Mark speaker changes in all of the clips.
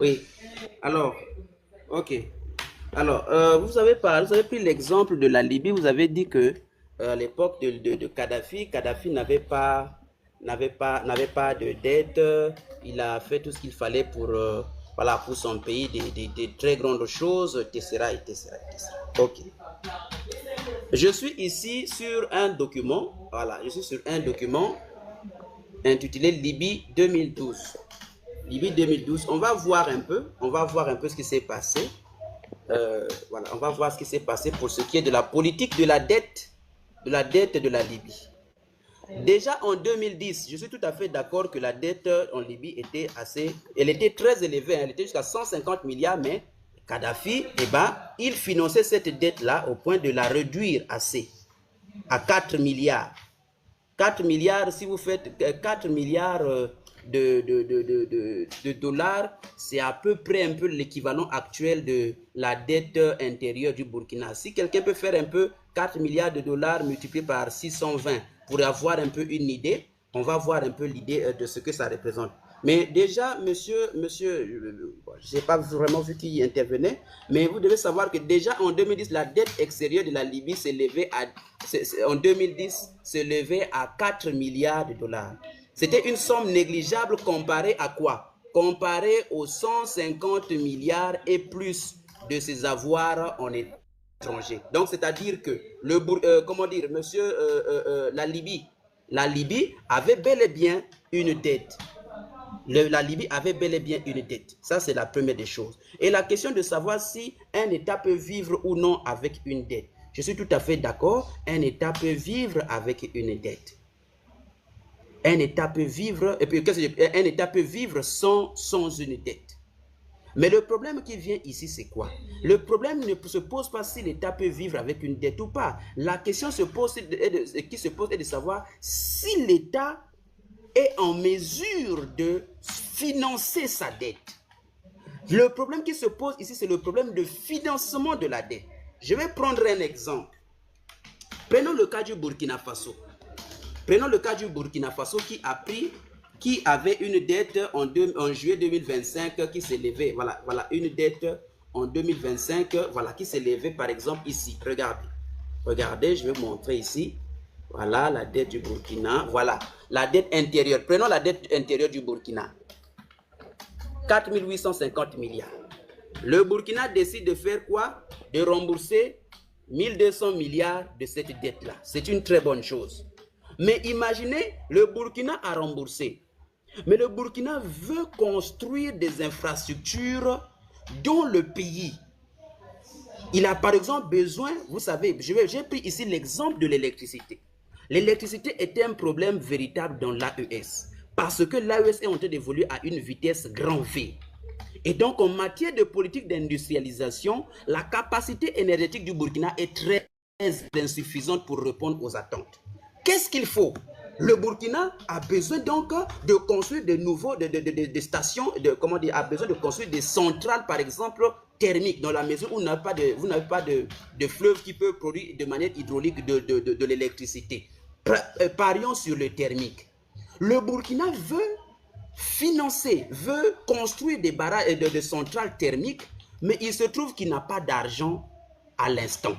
Speaker 1: Oui. Alors, ok. Alors, vous avez pris l'exemple de la Libye. Vous avez dit que à l'époque de Kadhafi, Kadhafi n'avait pas de dette. Il a fait tout ce qu'il fallait voilà, pour son pays, des très grandes choses, etc., etc., etc. Ok. Je suis ici sur un document. Voilà, je suis sur un document intitulé Libye 2012. Libye 2012. On va voir un peu ce qui s'est passé. Voilà, on va voir ce qui s'est passé pour ce qui est de la politique de la Libye. Déjà en 2010, je suis tout à fait d'accord que la dette en Libye elle était très élevée, elle était jusqu'à 150 milliards, mais Kadhafi, il finançait cette dette-là au point de la réduire à 4 milliards. 4 milliards, si vous faites 4 milliards de dollars, c'est à peu près un peu l'équivalent actuel de la dette intérieure du Burkina. Si quelqu'un peut faire un peu 4 milliards de dollars multipliés par 620 pour avoir un peu une idée, on va voir un peu l'idée de ce que ça représente. Mais déjà, je n'ai pas vraiment vu qui y intervenait, mais vous devez savoir que déjà en 2010, la dette extérieure de la Libye en 2010, s'élevait à 4 milliards de dollars. C'était une somme négligeable comparée à quoi? Comparée aux 150 milliards et plus de ses avoirs en étranger. Donc, c'est-à-dire que comment dire, la Libye avait bel et bien une dette. La Libye avait bel et bien une dette. Ça, c'est la première des choses. Et la question de savoir si un État peut vivre ou non avec une dette. Je suis tout à fait d'accord. Un État peut vivre avec une dette. Un État peut vivre, un État peut vivre sans une dette. Mais le problème qui vient ici, c'est quoi? Le problème ne se pose pas si l'État peut vivre avec une dette ou pas. La question qui se pose est de savoir si l'État est en mesure de financer sa dette. Le problème qui se pose ici, c'est le problème de financement de la dette. Je vais prendre un exemple. Prenons le cas du Burkina Faso. Prenons le cas du Burkina Faso qui avait une dette en juillet 2025 qui s'élevait, voilà, une dette en 2025, voilà, qui s'élevait par exemple ici. Regardez, je vais vous montrer ici. Voilà la dette du Burkina. Voilà la dette intérieure. Prenons la dette intérieure du Burkina. 4 850 milliards. Le Burkina décide de faire quoi? De rembourser 1200 milliards de cette dette-là. C'est une très bonne chose. Mais imaginez, le Burkina a remboursé. Mais le Burkina veut construire des infrastructures dans le pays. Il a par exemple besoin, vous savez, j'ai pris ici l'exemple de l'électricité. L'électricité est un problème véritable dans l'AES parce que l'AES est en train d'évoluer à une vitesse grand V. Et donc, en matière de politique d'industrialisation, la capacité énergétique du Burkina est très insuffisante pour répondre aux attentes. Qu'est-ce qu'il faut? Le Burkina a besoin donc de construire des stations, a besoin de construire des centrales, par exemple, thermiques, dans la mesure où vous n'avez pas de fleuve qui peut produire de manière hydraulique de l'électricité. Parions sur le thermique. Le Burkina veut construire des barrages et des centrales thermiques, mais il se trouve qu'il n'a pas d'argent à l'instant.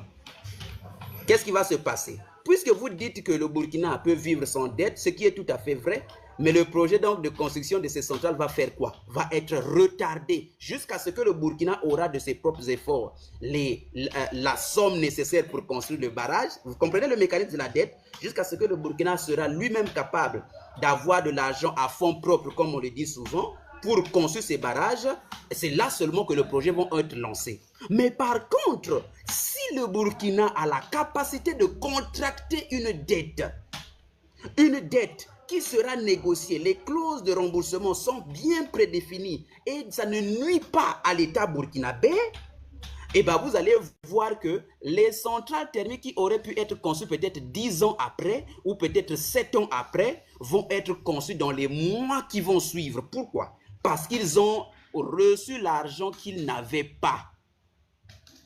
Speaker 1: Qu'est-ce qui va se passer? Puisque vous dites que le Burkina peut vivre sans dette, ce qui est tout à fait vrai, mais le projet donc de construction de ces centrales va faire quoi? Va être retardé jusqu'à ce que le Burkina aura de ses propres efforts la somme nécessaire pour construire le barrage. Vous comprenez le mécanisme de la dette? Jusqu'à ce que le Burkina sera lui-même capable d'avoir de l'argent à fonds propres, comme on le dit souvent, pour construire ces barrages. C'est là seulement que les projets vont être lancés. Mais par contre, si le Burkina a la capacité de contracter une dette qui sera négociée, les clauses de remboursement sont bien prédéfinies et ça ne nuit pas à l'État burkinabé, et bien vous allez voir que les centrales thermiques qui auraient pu être conçues peut-être 10 ans après ou peut-être 7 ans après vont être conçues dans les mois qui vont suivre. Pourquoi? Parce qu'ils ont reçu l'argent qu'ils n'avaient pas.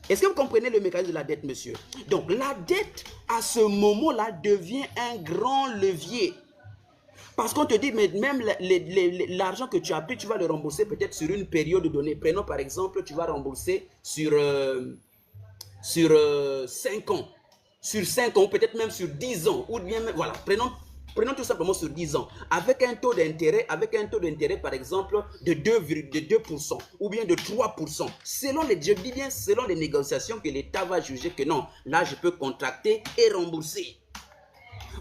Speaker 1: Est-ce que vous comprenez le mécanisme de la dette, monsieur? Donc, la dette, à ce moment-là, devient un grand levier Parce qu'on te dit, mais même l'argent que tu as pris, tu vas le rembourser peut-être sur une période donnée. Prenons par exemple, tu vas rembourser sur 5 ans. Sur 5 ans, peut-être même sur 10 ans. Ou bien, voilà, prenons tout simplement sur 10 ans. Avec un taux d'intérêt, par exemple, de 2% ou bien de 3%. Je dis bien selon les négociations que l'État va juger que non, là, je peux contracter et rembourser.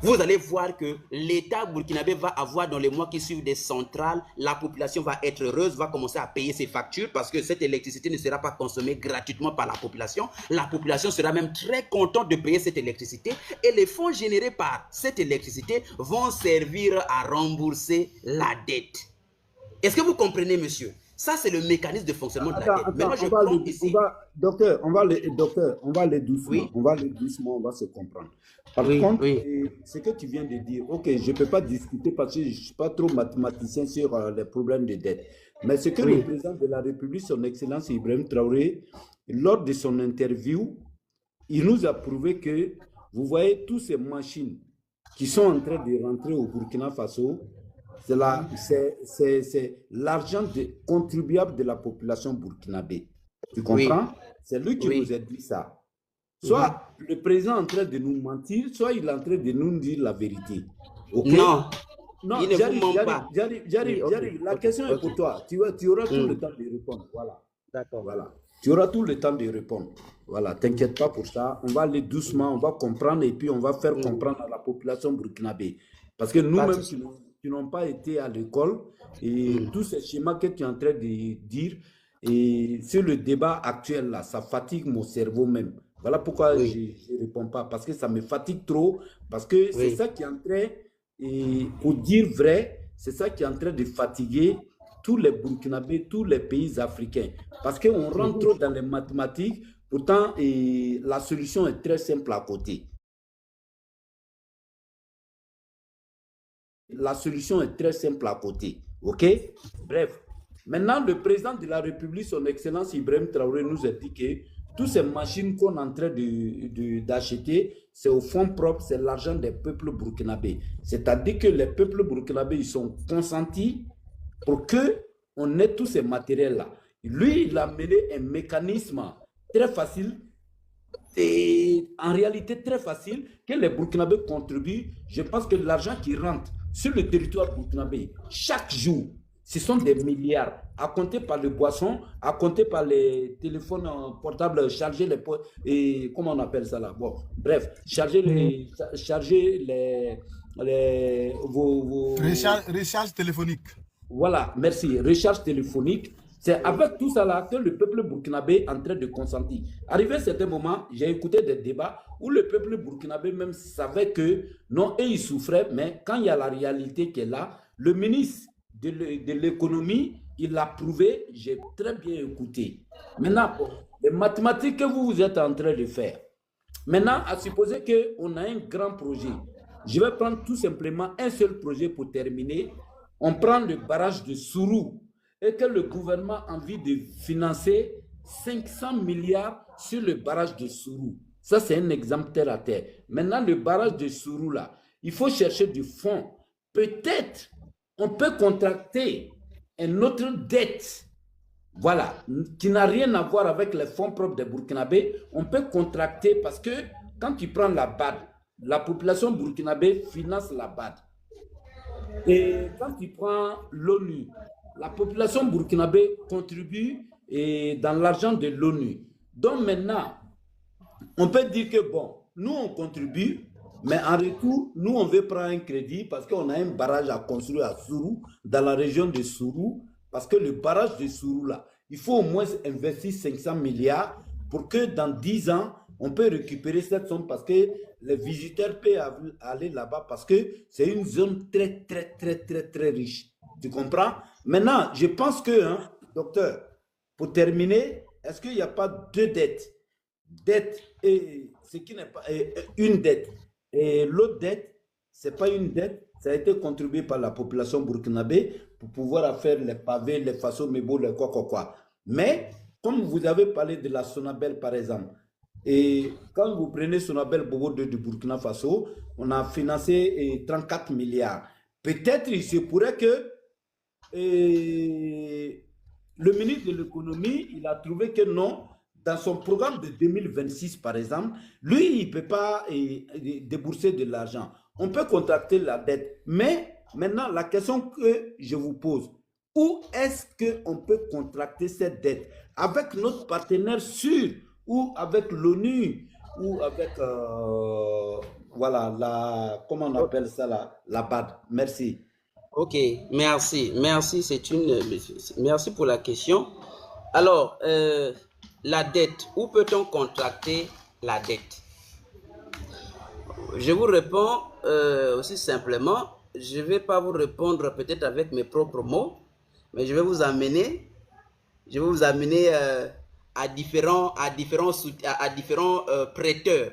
Speaker 1: Vous allez voir que l'État burkinabé va avoir dans les mois qui suivent des centrales, la population va être heureuse, va commencer à payer ses factures parce que cette électricité ne sera pas consommée gratuitement par la population. La population sera même très contente de payer cette électricité et les fonds générés par cette électricité vont servir à rembourser la dette. Est-ce que vous comprenez, monsieur? Ça, c'est le mécanisme de fonctionnement de la dette. Maintenant, je prends ici...
Speaker 2: Docteur, on va aller doucement.
Speaker 1: Oui.
Speaker 2: On va aller doucement, on va se comprendre. Par contre, ce que tu viens de dire, ok, je ne peux pas discuter parce que je ne suis pas trop mathématicien sur les problèmes de dette. Mais ce que le président de la République, son Excellence Ibrahim Traoré, lors de son interview, il nous a prouvé que, vous voyez, toutes ces machines qui sont en train de rentrer au Burkina Faso, c'est l'argent contribuable de la population burkinabé. Tu comprends? C'est lui qui nous a dit ça. Soit le président est en train de nous mentir, soit il est en train de nous dire la vérité. Okay?
Speaker 1: Non, il ne vous ment pas.
Speaker 2: J'arrive. La question est pour toi. Tu auras tout le temps de répondre. Voilà.
Speaker 1: D'accord.
Speaker 2: Voilà. Tu auras tout le temps de répondre. Voilà. T'inquiète pas pour ça. On va aller doucement, on va comprendre et puis on va faire comprendre à la population burkinabé. Parce que nous-mêmes, qui n'ont pas été à l'école et tous ces schémas que tu es en train de dire, et sur le débat actuel là, ça fatigue mon cerveau même. Voilà pourquoi je ne réponds pas, parce que ça me fatigue trop, parce que c'est ça qui est en train, et pour dire vrai, c'est ça qui est en train de fatiguer tous les Burkinabés, tous les pays africains. Parce qu'on rentre trop dans les mathématiques, pourtant la solution est très simple à côté. La solution est très simple à côté. OK? Bref. Maintenant, le président de la République, son Excellence Ibrahim Traoré, nous a dit que toutes ces machines qu'on est en train d'acheter, c'est au fonds propre, c'est l'argent des peuples burkinabés. C'est-à-dire que les peuples burkinabés, ils sont consentis pour qu'on ait tous ces matériels-là. Lui, il a mené un mécanisme très facile, et en réalité très facile, que les Burkinabés contribuent. Je pense que l'argent qui rentre sur le territoire burkinabé, chaque jour, ce sont des milliards, à compter par les boissons, à compter par les téléphones portables, charger et comment on appelle ça là? Bon, bref, charger vos
Speaker 3: recharge téléphonique.
Speaker 2: Voilà, merci, recharge téléphonique. C'est avec tout ça là que le peuple burkinabé est en train de consentir. Arrivé à un certain moment, j'ai écouté des débats où le peuple burkinabé même savait que non, et ils souffraient, mais quand il y a la réalité qui est là, le ministre de l'économie, il l'a prouvé, j'ai très bien écouté. Maintenant, les mathématiques que vous êtes en train de faire, maintenant, à supposer qu'on a un grand projet, je vais prendre tout simplement un seul projet pour terminer. On prend le barrage de Sourou et que le gouvernement a envie de financer 500 milliards sur le barrage de Sourou. Ça, c'est un exemple terre à terre. Maintenant, le barrage de Sourou, là, il faut chercher du fonds. Peut-être on peut contracter une autre dette, voilà, qui n'a rien à voir avec les fonds propres des Burkinabés. On peut contracter parce que quand tu prends la BAD, la population burkinabé finance la BAD. Et quand tu prends l'ONU, la population burkinabé contribue dans l'argent de l'ONU. Donc maintenant, on peut dire que bon, nous on contribue, mais en retour, nous on veut prendre un crédit parce qu'on a un barrage à construire à Sourou, dans la région de Sourou, parce que le barrage de Sourou là, il faut au moins investir 500 milliards pour que dans 10 ans, on peut récupérer cette somme parce que les visiteurs peuvent aller là-bas parce que c'est une zone très, très, très, très, très riche. Tu comprends? Maintenant, je pense que, docteur, pour terminer, est-ce qu'il n'y a pas deux dettes? Dette et ce qui n'est pas une dette. Et l'autre dette, ce n'est pas une dette, ça a été contribué par la population burkinabé pour pouvoir faire les pavés, les façons, mais bon, les quoi. Mais, comme vous avez parlé de la Sonabel, par exemple, et quand vous prenez Sonabel Bobo 2 du Burkina Faso, on a financé 34 milliards. peut-être il se pourrait que le ministre de l'économie, il a trouvé que non, dans son programme de 2026, par exemple, lui, il ne peut pas débourser de l'argent. On peut contracter la dette. Mais maintenant, la question que je vous pose, où est-ce qu'on peut contracter cette dette? Avec notre partenaire sûr ou avec l'ONU ou avec, voilà, comment on appelle ça, la BAD. Merci.
Speaker 1: Ok, merci. Merci pour la question. Alors, la dette, où peut-on contracter la dette? Je vous réponds aussi simplement. Je ne vais pas vous répondre peut-être avec mes propres mots, mais je vais vous amener à différents prêteurs.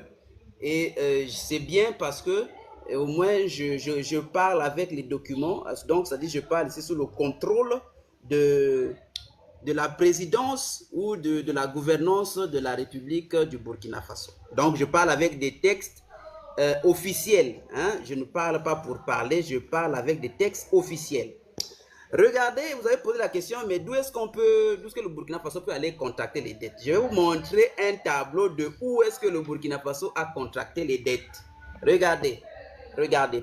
Speaker 1: Et c'est bien parce que au moins je parle avec les documents. Donc, ça dit je parle ici sous le contrôle de la présidence ou de la gouvernance de la République du Burkina Faso. Donc, je parle avec des textes officiels. Hein? Je ne parle pas pour parler, je parle avec des textes officiels. Regardez, vous avez posé la question, mais d'où est-ce que le Burkina Faso peut aller contracter les dettes? Je vais vous montrer un tableau de où est-ce que le Burkina Faso a contracté les dettes. Regardez,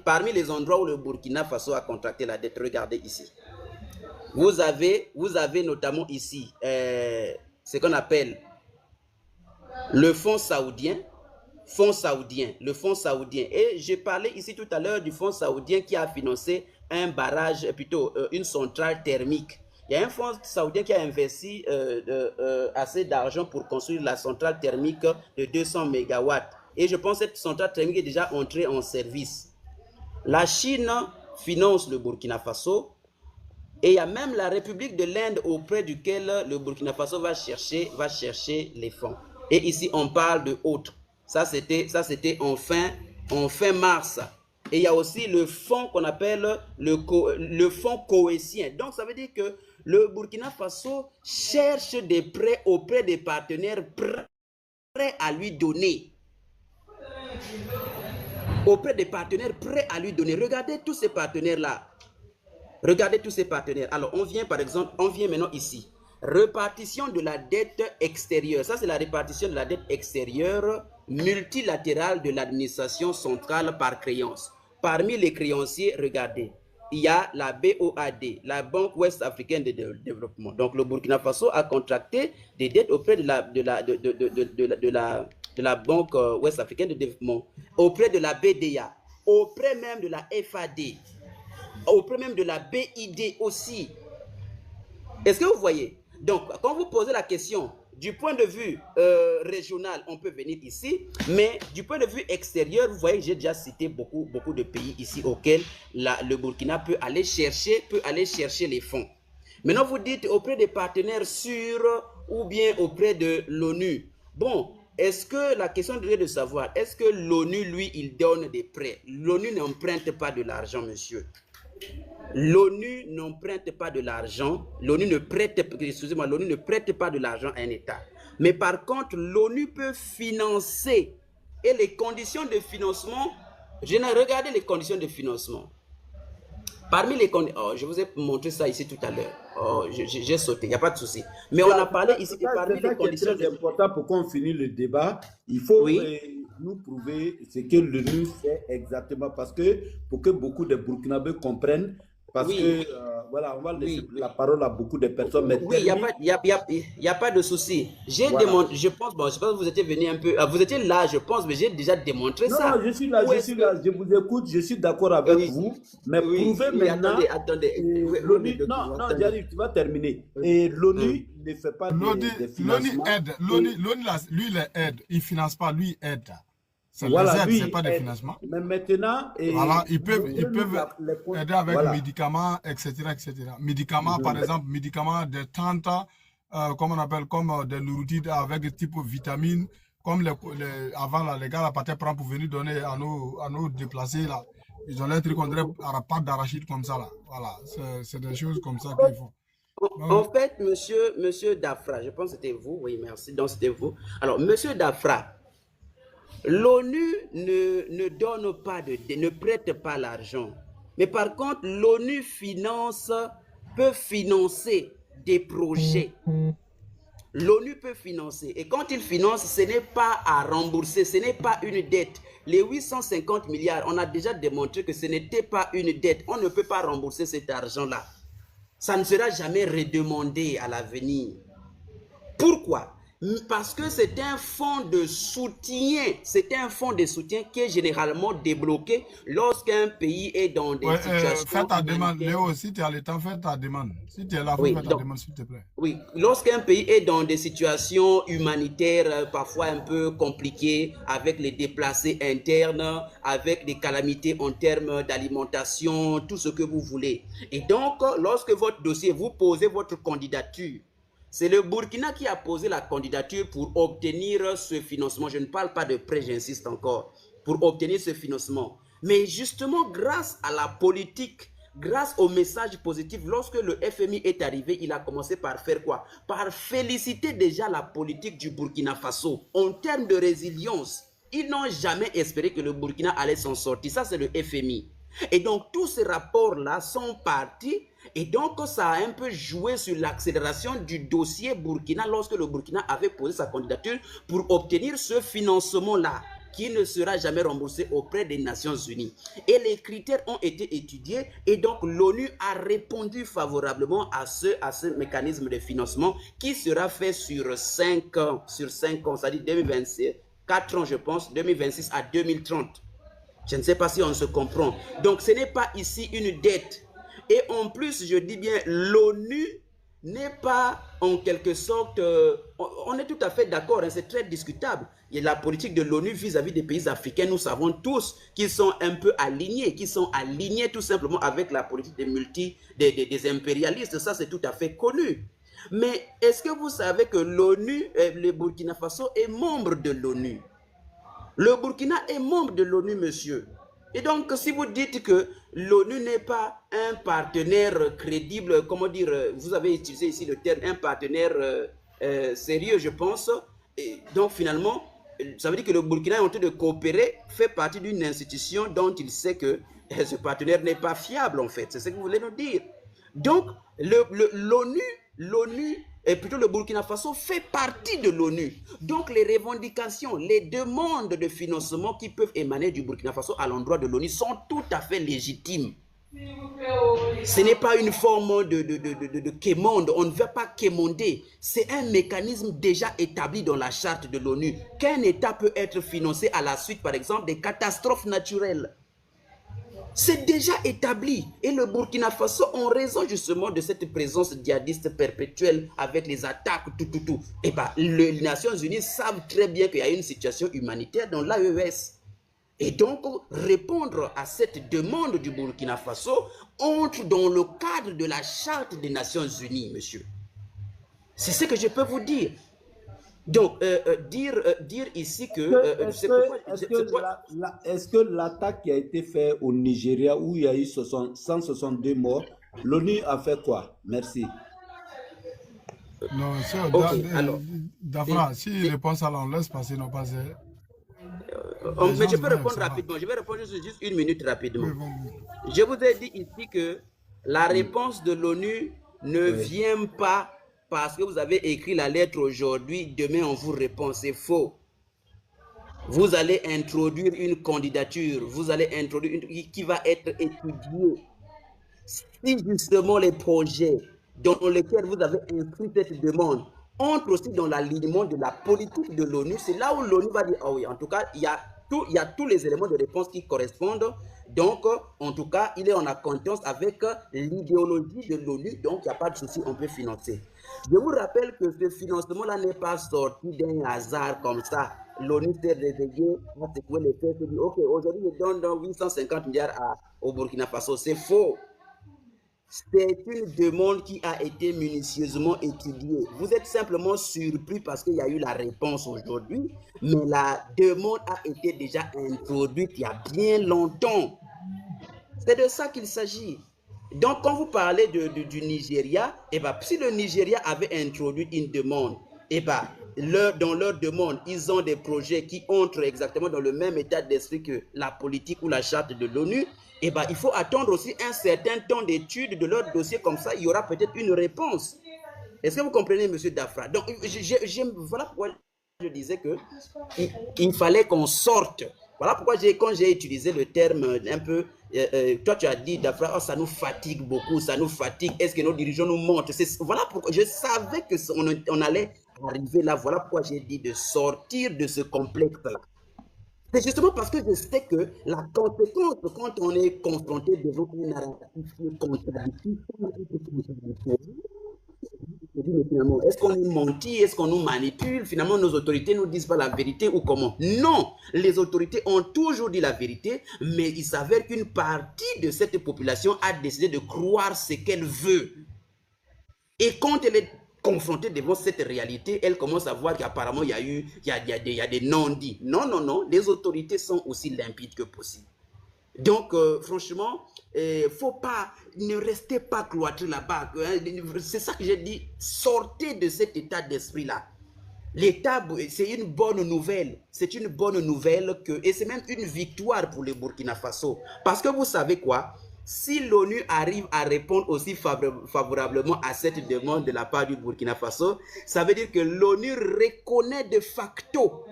Speaker 1: parmi les endroits où le Burkina Faso a contracté la dette, regardez ici. Vous avez notamment ici ce qu'on appelle le fonds saoudien. Le fonds saoudien. Et j'ai parlé ici tout à l'heure du fonds saoudien qui a financé un barrage, plutôt une centrale thermique. Il y a un fonds saoudien qui a investi assez d'argent pour construire la centrale thermique de 200 MW. Et je pense que cette centrale thermique est déjà entrée en service. La Chine finance le Burkina Faso. Et il y a même la République de l'Inde auprès duquel le Burkina Faso va chercher les fonds. Et ici, on parle de autres. Ça, c'était en fin mars. Et il y a aussi le fonds qu'on appelle le fonds cohésien. Donc, ça veut dire que le Burkina Faso cherche des prêts auprès des partenaires prêts à lui donner. Auprès des partenaires prêts à lui donner. Regardez tous ces partenaires-là. Alors, on vient maintenant ici. Répartition de la dette extérieure. Ça, c'est la répartition de la dette extérieure multilatérale de l'administration centrale par créance. Parmi les créanciers, regardez, il y a la BOAD, la Banque Ouest Africaine de Développement. Donc, le Burkina Faso a contracté des dettes auprès de la Banque Ouest Africaine de Développement, auprès de la BDA, auprès même de la FAD, auprès même de la BID aussi. Est-ce que vous voyez? Donc, quand vous posez la question, du point de vue régional, on peut venir ici, mais du point de vue extérieur, vous voyez que j'ai déjà cité beaucoup de pays ici auxquels le Burkina peut aller chercher les fonds. Maintenant, vous dites auprès des partenaires sûrs ou bien auprès de l'ONU. Bon, est-ce que la question est de savoir, est-ce que l'ONU, lui, il donne des prêts? L'ONU n'emprunte pas de l'argent, monsieur. L'ONU n'emprunte pas de l'argent, l'ONU ne prête pas de l'argent à un État. Mais par contre, l'ONU peut financer. Et les conditions de financement, regardez les conditions de financement. Parmi les conditions, je vous ai montré ça ici tout à l'heure. J'ai sauté, il n'y a pas de souci. Mais on a parlé ici de parmi les conditions.
Speaker 2: C'est important pour qu'on finisse le débat. Il faut nous prouver ce que l'ONU fait exactement, parce que pour que beaucoup de Burkinabés comprennent. Parce que, voilà, on va laisser la parole à beaucoup de personnes. Mais
Speaker 1: oui, il n'y a pas de souci. J'ai démontré, je pense que vous étiez venu un peu, vous étiez là, je pense, mais j'ai déjà démontré ça.
Speaker 2: Non, je suis là, je vous écoute, je suis d'accord avec vous. Mais prouvez maintenant.
Speaker 1: Attendez.
Speaker 2: Non, j'arrive, tu vas terminer. Et l'ONU ne fait pas de financement.
Speaker 3: L'ONU, lui, il aide. Il ne finance pas, lui, il aide.
Speaker 2: Voilà,
Speaker 3: ce n'est pas des financements.
Speaker 2: Mais maintenant,
Speaker 3: voilà, ils peuvent aider avec médicaments, etc. Médicaments, par exemple, médicaments de tente, comme on appelle, comme des nourritures avec type vitamines, comme avant, là, les gars la partaient prendre pour venir donner à nos déplacés. Là. Ils ont l'air truc, on dirait pâte d'arachide comme ça. Là. Voilà, c'est des choses comme ça qu'il faut.
Speaker 1: En fait, monsieur Dafra, je pense que c'était vous, oui, merci, donc c'était vous. Alors, monsieur Dafra, l'ONU ne prête pas l'argent, Mais par contre, l'ONU peut financer des projets. L'ONU peut financer. Et quand il finance, ce n'est pas à rembourser, ce n'est pas une dette. Les 850 milliards, on a déjà démontré que ce n'était pas une dette. On ne peut pas rembourser cet argent-là. Ça ne sera jamais redemandé à l'avenir. Pourquoi? Parce que c'est un fonds de soutien. C'est un fonds de soutien qui est généralement débloqué lorsqu'un pays est dans des situations...
Speaker 3: Fais ta demande, Léo, si tu as le temps, fais ta demande. Si tu es là, fais ta demande, s'il te plaît.
Speaker 1: Oui, lorsqu'un pays est dans des situations humanitaires parfois un peu compliquées, avec les déplacés internes, avec des calamités en termes d'alimentation, tout ce que vous voulez. Et donc, lorsque votre dossier, vous posez votre candidature, c'est le Burkina qui a posé la candidature pour obtenir ce financement. Je ne parle pas de prêt, j'insiste encore, pour obtenir ce financement. Mais justement, grâce à la politique, grâce au message positif, lorsque le FMI est arrivé, il a commencé par faire quoi? Par féliciter déjà la politique du Burkina Faso. En termes de résilience, ils n'ont jamais espéré que le Burkina allait s'en sortir. Ça, c'est le FMI. Et donc, tous ces rapports-là sont partis. Et donc, ça a un peu joué sur l'accélération du dossier Burkina lorsque le Burkina avait posé sa candidature pour obtenir ce financement-là qui ne sera jamais remboursé auprès des Nations Unies. Et les critères ont été étudiés et donc l'ONU a répondu favorablement à ce mécanisme de financement qui sera fait sur 5 ans, c'est-à-dire 2026, 4 ans je pense, 2026 à 2030. Je ne sais pas si on se comprend. Donc, ce n'est pas ici une dette. Et en plus, je dis bien, l'ONU n'est pas en quelque sorte... on est tout à fait d'accord, hein, c'est très discutable. Il y a la politique de l'ONU vis-à-vis des pays africains. Nous savons tous qu'ils sont un peu alignés, tout simplement avec la politique des impérialistes. Ça, c'est tout à fait connu. Mais est-ce que vous savez que l'ONU, le Burkina Faso, est membre de l'ONU? Le Burkina est membre de l'ONU, monsieur. Et donc, si vous dites que l'ONU n'est pas un partenaire crédible, comment dire, vous avez utilisé ici le terme, un partenaire sérieux, je pense. Et donc, finalement, ça veut dire que le Burkina est en train de coopérer, fait partie d'une institution dont il sait que ce partenaire n'est pas fiable, en fait. C'est ce que vous voulez nous dire. Donc, l'ONU, et plutôt le Burkina Faso fait partie de l'ONU. Donc les revendications, les demandes de financement qui peuvent émaner du Burkina Faso à l'endroit de l'ONU sont tout à fait légitimes. Ce n'est pas une forme de quémande, on ne veut pas quémander. C'est un mécanisme déjà établi dans la charte de l'ONU. Qu'un État peut être financé à la suite, par exemple, des catastrophes naturelles. C'est déjà établi. Et le Burkina Faso, en raison justement de cette présence djihadiste perpétuelle avec les attaques, et bien, les Nations Unies savent très bien qu'il y a une situation humanitaire dans l'AES. Et donc, répondre à cette demande du Burkina Faso entre dans le cadre de la charte des Nations Unies, monsieur. C'est ce que je peux vous dire. Donc, dire ici que...
Speaker 2: Est-ce que l'attaque qui a été faite au Nigeria, où il y a eu 162 morts, l'ONU a fait quoi? Merci.
Speaker 3: Non, Dafra, s'il répond ça, on laisse passer, non pas...
Speaker 1: mais je peux répondre rapidement. Je vais répondre juste une minute rapidement. Oui. Je vous ai dit ici que la réponse de l'ONU ne vient pas parce que vous avez écrit la lettre aujourd'hui, demain on vous répond. C'est faux. Vous allez introduire une candidature, vous allez introduire qui va être étudiée. Si justement les projets dans lesquels vous avez inscrit cette demande entrent aussi dans l'alignement de la politique de l'ONU, c'est là où l'ONU va dire, ah oui, en tout cas, il y a tous les éléments de réponse qui correspondent. Donc, en tout cas, il est en accointance avec l'idéologie de l'ONU, donc il n'y a pas de souci, on peut financer. Je vous rappelle que ce financement-là n'est pas sorti d'un hasard comme ça. L'ONU s'est réveillée, a secoué les fesses et dit, ok, aujourd'hui, je donne 850 milliards au Burkina Faso. C'est faux. C'est une demande qui a été minutieusement étudiée. Vous êtes simplement surpris parce qu'il y a eu la réponse aujourd'hui, mais la demande a été déjà introduite il y a bien longtemps. C'est de ça qu'il s'agit. Donc, quand vous parlez du Nigeria, si le Nigeria avait introduit une demande, dans leur demande, ils ont des projets qui entrent exactement dans le même état d'esprit que la politique ou la charte de l'ONU, eh ben, il faut attendre aussi un certain temps d'étude de leur dossier, comme ça, il y aura peut-être une réponse. Est-ce que vous comprenez, M. Dafra? Donc, voilà pourquoi je disais que il fallait qu'on sorte. Voilà pourquoi quand j'ai utilisé le terme un peu, toi tu as dit, Dafra, oh, ça nous fatigue beaucoup, ça nous fatigue, est-ce que nos dirigeants nous mentent? Voilà pourquoi je savais qu'on allait arriver là. Voilà pourquoi j'ai dit de sortir de ce complexe-là. C'est justement parce que je sais que la conséquence, quand on est confronté devant une narrative contradictoire, finalement, est-ce qu'on nous mentit, est-ce qu'on nous manipule? Finalement, nos autorités ne nous disent pas la vérité ou comment? Non, les autorités ont toujours dit la vérité, mais il s'avère qu'une partie de cette population a décidé de croire ce qu'elle veut. Et quand elle est confrontée devant cette réalité, elle commence à voir qu'apparemment, il y a des non-dits. Non, non, non, les autorités sont aussi limpides que possible. Donc, franchement, faut pas, ne restez pas cloîtrés là-bas. C'est ça que j'ai dit, sortez de cet état d'esprit-là. L'État, c'est une bonne nouvelle. C'est une bonne nouvelle et c'est même une victoire pour le Burkina Faso. Parce que vous savez quoi? Si l'ONU arrive à répondre aussi favorablement à cette demande de la part du Burkina Faso, ça veut dire que l'ONU reconnaît de facto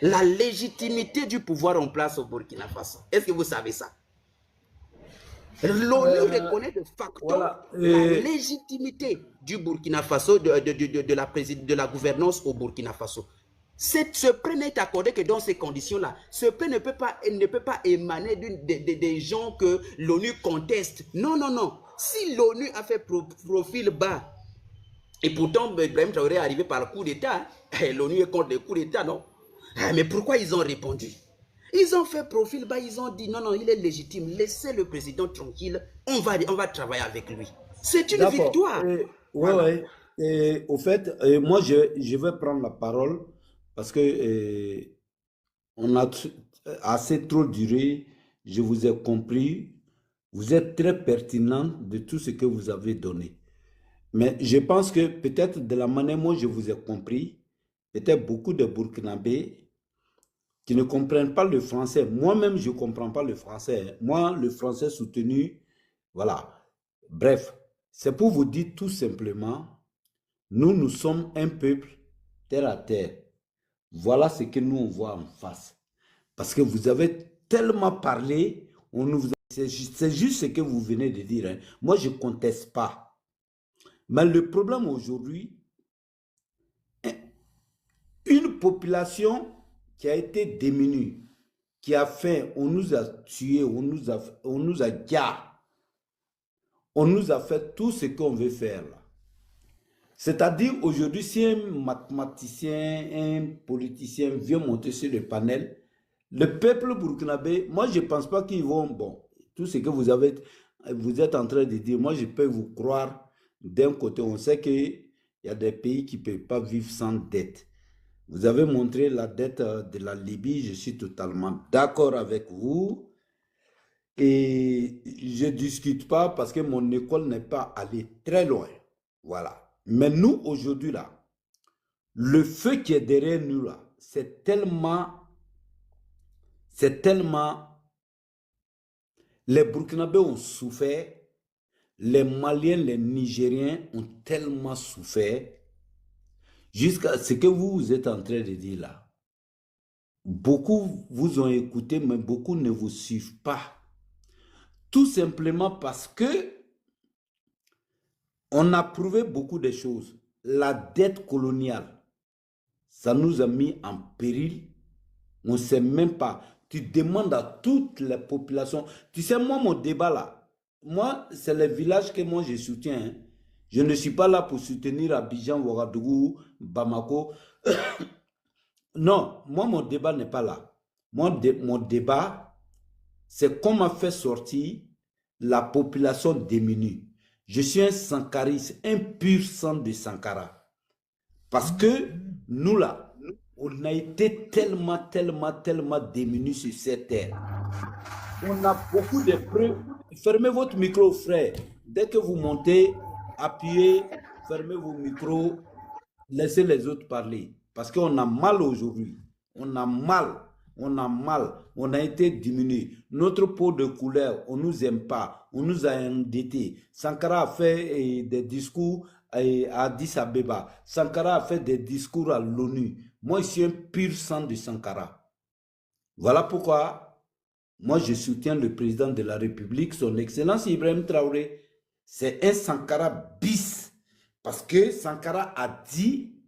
Speaker 1: la légitimité du pouvoir en place au Burkina Faso. Est-ce que vous savez ça? L'ONU reconnaît de facto la légitimité du Burkina Faso, de la gouvernance au Burkina Faso. Ce prêt n'est accordé que dans ces conditions-là. Ce prêt ne peut pas émaner des gens que l'ONU conteste. Non, non, non. Si l'ONU a fait profil bas, et pourtant Ibrahim Traoré est arrivé par le coup d'État, l'ONU est contre le coup d'État, non? Mais pourquoi ils ont répondu? Ils ont fait profil bas, ils ont dit non, non, il est légitime, laissez le président tranquille, on va travailler avec lui. C'est une victoire.
Speaker 2: Oui. Au fait, moi, je vais prendre la parole parce que on a assez trop duré, je vous ai compris, vous êtes très pertinent de tout ce que vous avez donné. Mais je pense que peut-être de la manière dont je vous ai compris, peut-être beaucoup de Burkinabés qui ne comprennent pas le français. Moi-même, je ne comprends pas le français. Moi, le français soutenu, voilà. Bref, c'est pour vous dire tout simplement, nous sommes un peuple terre à terre. Voilà ce que nous, on voit en face. Parce que vous avez tellement parlé, c'est juste ce que vous venez de dire. Hein. Moi, je ne conteste pas. Mais le problème aujourd'hui, une population qui a été démunie, qui a faim, on nous a tués, on nous a gardés, on nous a fait tout ce qu'on veut faire là. C'est-à-dire aujourd'hui, si un mathématicien, un politicien vient monter sur le panel, le peuple burkinabé, moi je ne pense pas qu'ils vont, bon, tout ce que vous êtes en train de dire, moi je peux vous croire. D'un côté, on sait qu'il y a des pays qui ne peuvent pas vivre sans dette. Vous avez montré la dette de la Libye, je suis totalement d'accord avec vous. Et je ne discute pas parce que mon école n'est pas allée très loin. Voilà. Mais nous, aujourd'hui, là, le feu qui est derrière nous, là, c'est tellement... Les Burkinabés ont souffert, les Maliens, les Nigériens ont tellement souffert, jusqu'à ce que vous êtes en train de dire là. Beaucoup vous ont écouté, mais beaucoup ne vous suivent pas. Tout simplement parce que on a prouvé beaucoup de choses. La dette coloniale, ça nous a mis en péril. On ne sait même pas. Tu demandes à toutes les populations. Tu sais, moi, mon débat là, moi, c'est les villages que moi je soutiens. Hein. Je ne suis pas là pour soutenir Abidjan, Ouagadougou, Bamako. Non, moi, mon débat n'est pas là. Mon débat, c'est comment faire sortir la population démunie. Je suis un sankariste, un pur sang de Sankara. Parce que nous, là, on a été tellement démunis sur cette terre. On a beaucoup de preuves. Fermez votre micro, frère. Dès que vous montez, appuyez, fermez vos micros. laissez les autres parler. Parce qu'on a mal aujourd'hui. On a mal. On a mal. On a été diminué. Notre peau de couleur, on ne nous aime pas. On nous a endettés. Sankara a fait des discours à Addis Abeba. Sankara a fait des discours à l'ONU. Moi, je suis un pur sang de Sankara. Voilà pourquoi moi, je soutiens le président de la République, son Excellence Ibrahim Traoré. C'est un Sankara bis. Parce que Sankara a dit,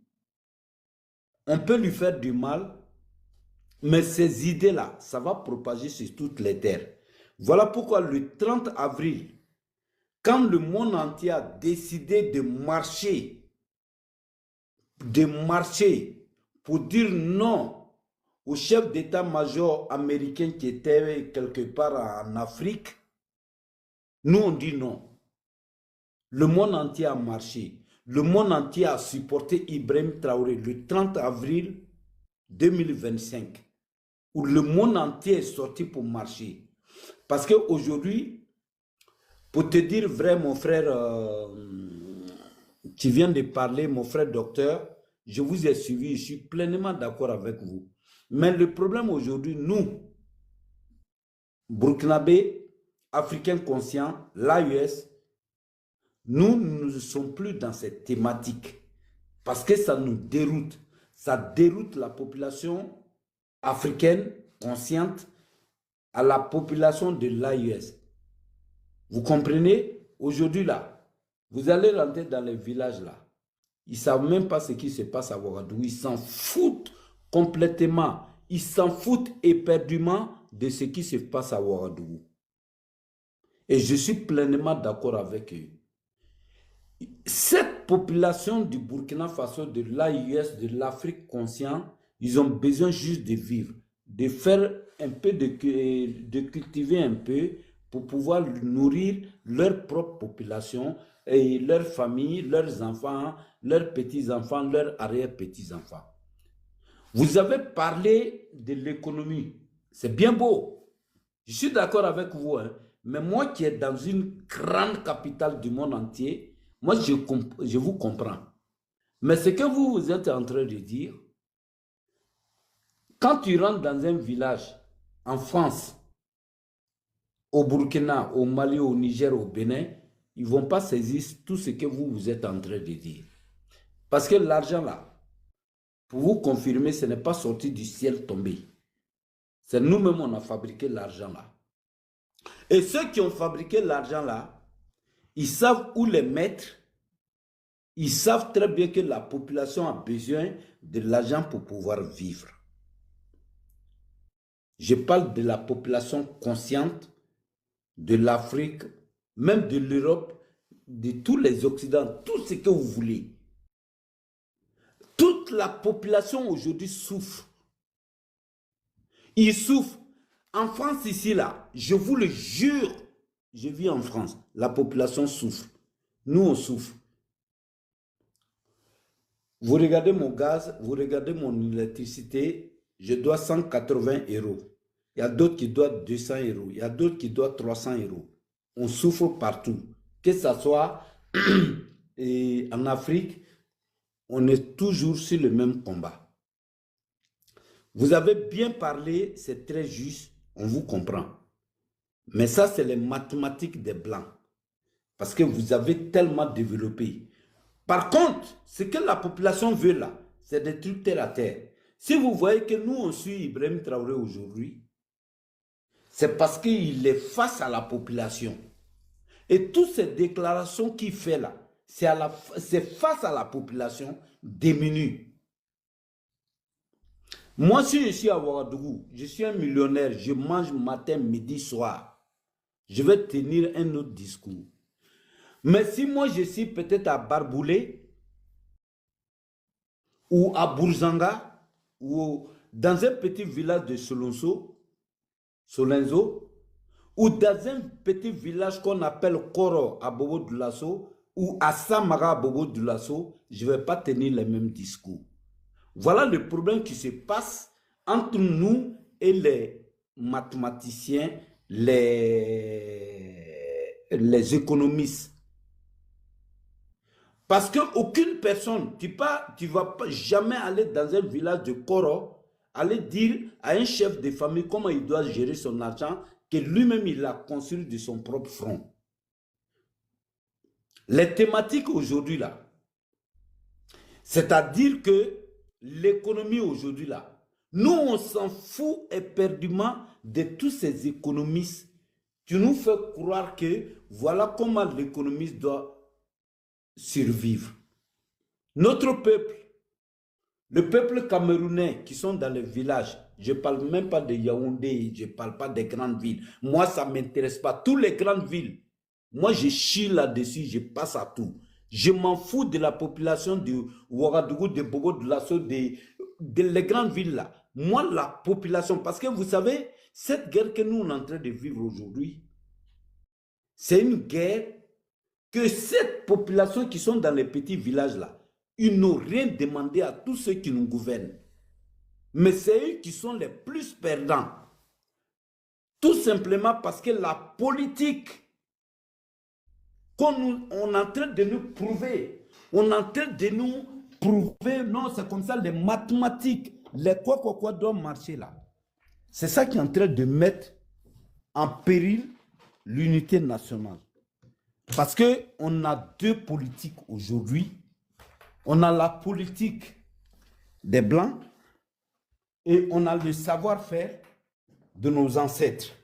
Speaker 2: on peut lui faire du mal, mais ces idées-là, ça va propager sur toutes les terres. Voilà pourquoi le 30 avril, quand le monde entier a décidé de marcher pour dire non au chef d'état-major américain qui était quelque part en Afrique, nous on dit non. Le monde entier a marché. Le monde entier a supporté Ibrahim Traoré le 30 avril 2025, où le monde entier est sorti pour marcher. Parce qu'aujourd'hui, pour te dire vrai, mon frère, tu viens de parler, mon frère docteur, je vous ai suivi, je suis pleinement d'accord avec vous. Mais le problème aujourd'hui, nous, Burkinabé, Africains conscients, l'AUS, nous ne sommes plus dans cette thématique parce que ça nous déroute. Ça déroute la population africaine consciente à la population de l'AUS. Vous comprenez? Aujourd'hui, là, vous allez rentrer dans les villages, là. Ils ne savent même pas ce qui se passe à Ouagadougou. Ils s'en foutent complètement. Ils s'en foutent éperdument de ce qui se passe à Ouagadougou. Et je suis pleinement d'accord avec eux. Cette population du Burkina Faso, de l'AIS, de l'Afrique consciente, ils ont besoin juste de vivre, de faire un peu, de cultiver un peu pour pouvoir nourrir leur propre population et leur famille, leurs enfants, leurs petits-enfants, leurs arrière-petits-enfants. Vous avez parlé de l'économie. C'est bien beau. Je suis d'accord avec vous, hein, mais moi qui est dans une grande capitale du monde entier, moi, je vous comprends. Mais ce que vous êtes en train de dire, quand tu rentres dans un village en France, au Burkina, au Mali, au Niger, au Bénin, ils ne vont pas saisir tout ce que vous êtes en train de dire. Parce que l'argent là, pour vous confirmer, ce n'est pas sorti du ciel tombé. C'est nous-mêmes, on a fabriqué l'argent là. Et ceux qui ont fabriqué l'argent là, ils savent où les mettre. Ils savent très bien que la population a besoin de l'argent pour pouvoir vivre. Je parle de la population consciente de l'Afrique, même de l'Europe, de tous les Occidentaux, tout ce que vous voulez. Toute la population aujourd'hui souffre. Ils souffrent. En France ici, là, je vous le jure, je vis en France, la population souffre. Nous, on souffre. Vous regardez mon gaz, vous regardez mon électricité, je dois 180 €. Il y a d'autres qui doivent 200 €. Il y a d'autres qui doivent 300 €. On souffre partout. Que ce soit en Afrique, on est toujours sur le même combat. Vous avez bien parlé, c'est très juste, on vous comprend. Mais ça, c'est les mathématiques des Blancs. Parce que vous avez tellement développé. Par contre, ce que la population veut là, c'est des trucs terre à terre. Si vous voyez que nous, on suit Ibrahim Traoré aujourd'hui, c'est parce qu'il est face à la population. Et toutes ces déclarations qu'il fait là, c'est face à la population démunie. Moi, si je suis à Ouagadougou, je suis un millionnaire, je mange matin, midi, soir. Je vais tenir un autre discours. Mais si moi je suis peut-être à Barboulé, ou à Bourzanga, ou dans un petit village de Solenzo, ou dans un petit village qu'on appelle Koro à Bobo Dioulasso, ou à Samaga à Bobo Dioulasso, je ne vais pas tenir les mêmes discours. Voilà le problème qui se passe entre nous et les mathématiciens, les économistes. Parce qu'aucune personne, tu ne vas pas jamais aller dans un village de Koro, aller dire à un chef de famille comment il doit gérer son argent, que lui-même il a construit de son propre front. Les thématiques aujourd'hui là, c'est-à-dire que l'économie aujourd'hui là, nous on s'en fout éperdument de tous ces économistes. Tu nous fais croire que voilà comment l'économiste doit survivre. Notre peuple, le peuple camerounais qui sont dans les villages, je ne parle même pas de Yaoundé, je ne parle pas des grandes villes. Moi, ça ne m'intéresse pas. Toutes les grandes villes, moi, je chie là-dessus, je passe à tout. Je m'en fous de la population de Ouagadougou, de Bobo, de Lasso, de les grandes villes là. Moi, la population, parce que vous savez, cette guerre que nous, on est en train de vivre aujourd'hui, c'est une guerre que cette population qui sont dans les petits villages là, ils n'ont rien demandé à tous ceux qui nous gouvernent. Mais c'est eux qui sont les plus perdants. Tout simplement parce que la politique qu'on est en train de nous prouver, on est en train de nous prouver, non, c'est comme ça, les mathématiques, les quoi doivent marcher là. C'est ça qui est en train de mettre en péril l'unité nationale. Parce qu'on a deux politiques aujourd'hui. On a la politique des Blancs et on a le savoir-faire de nos ancêtres.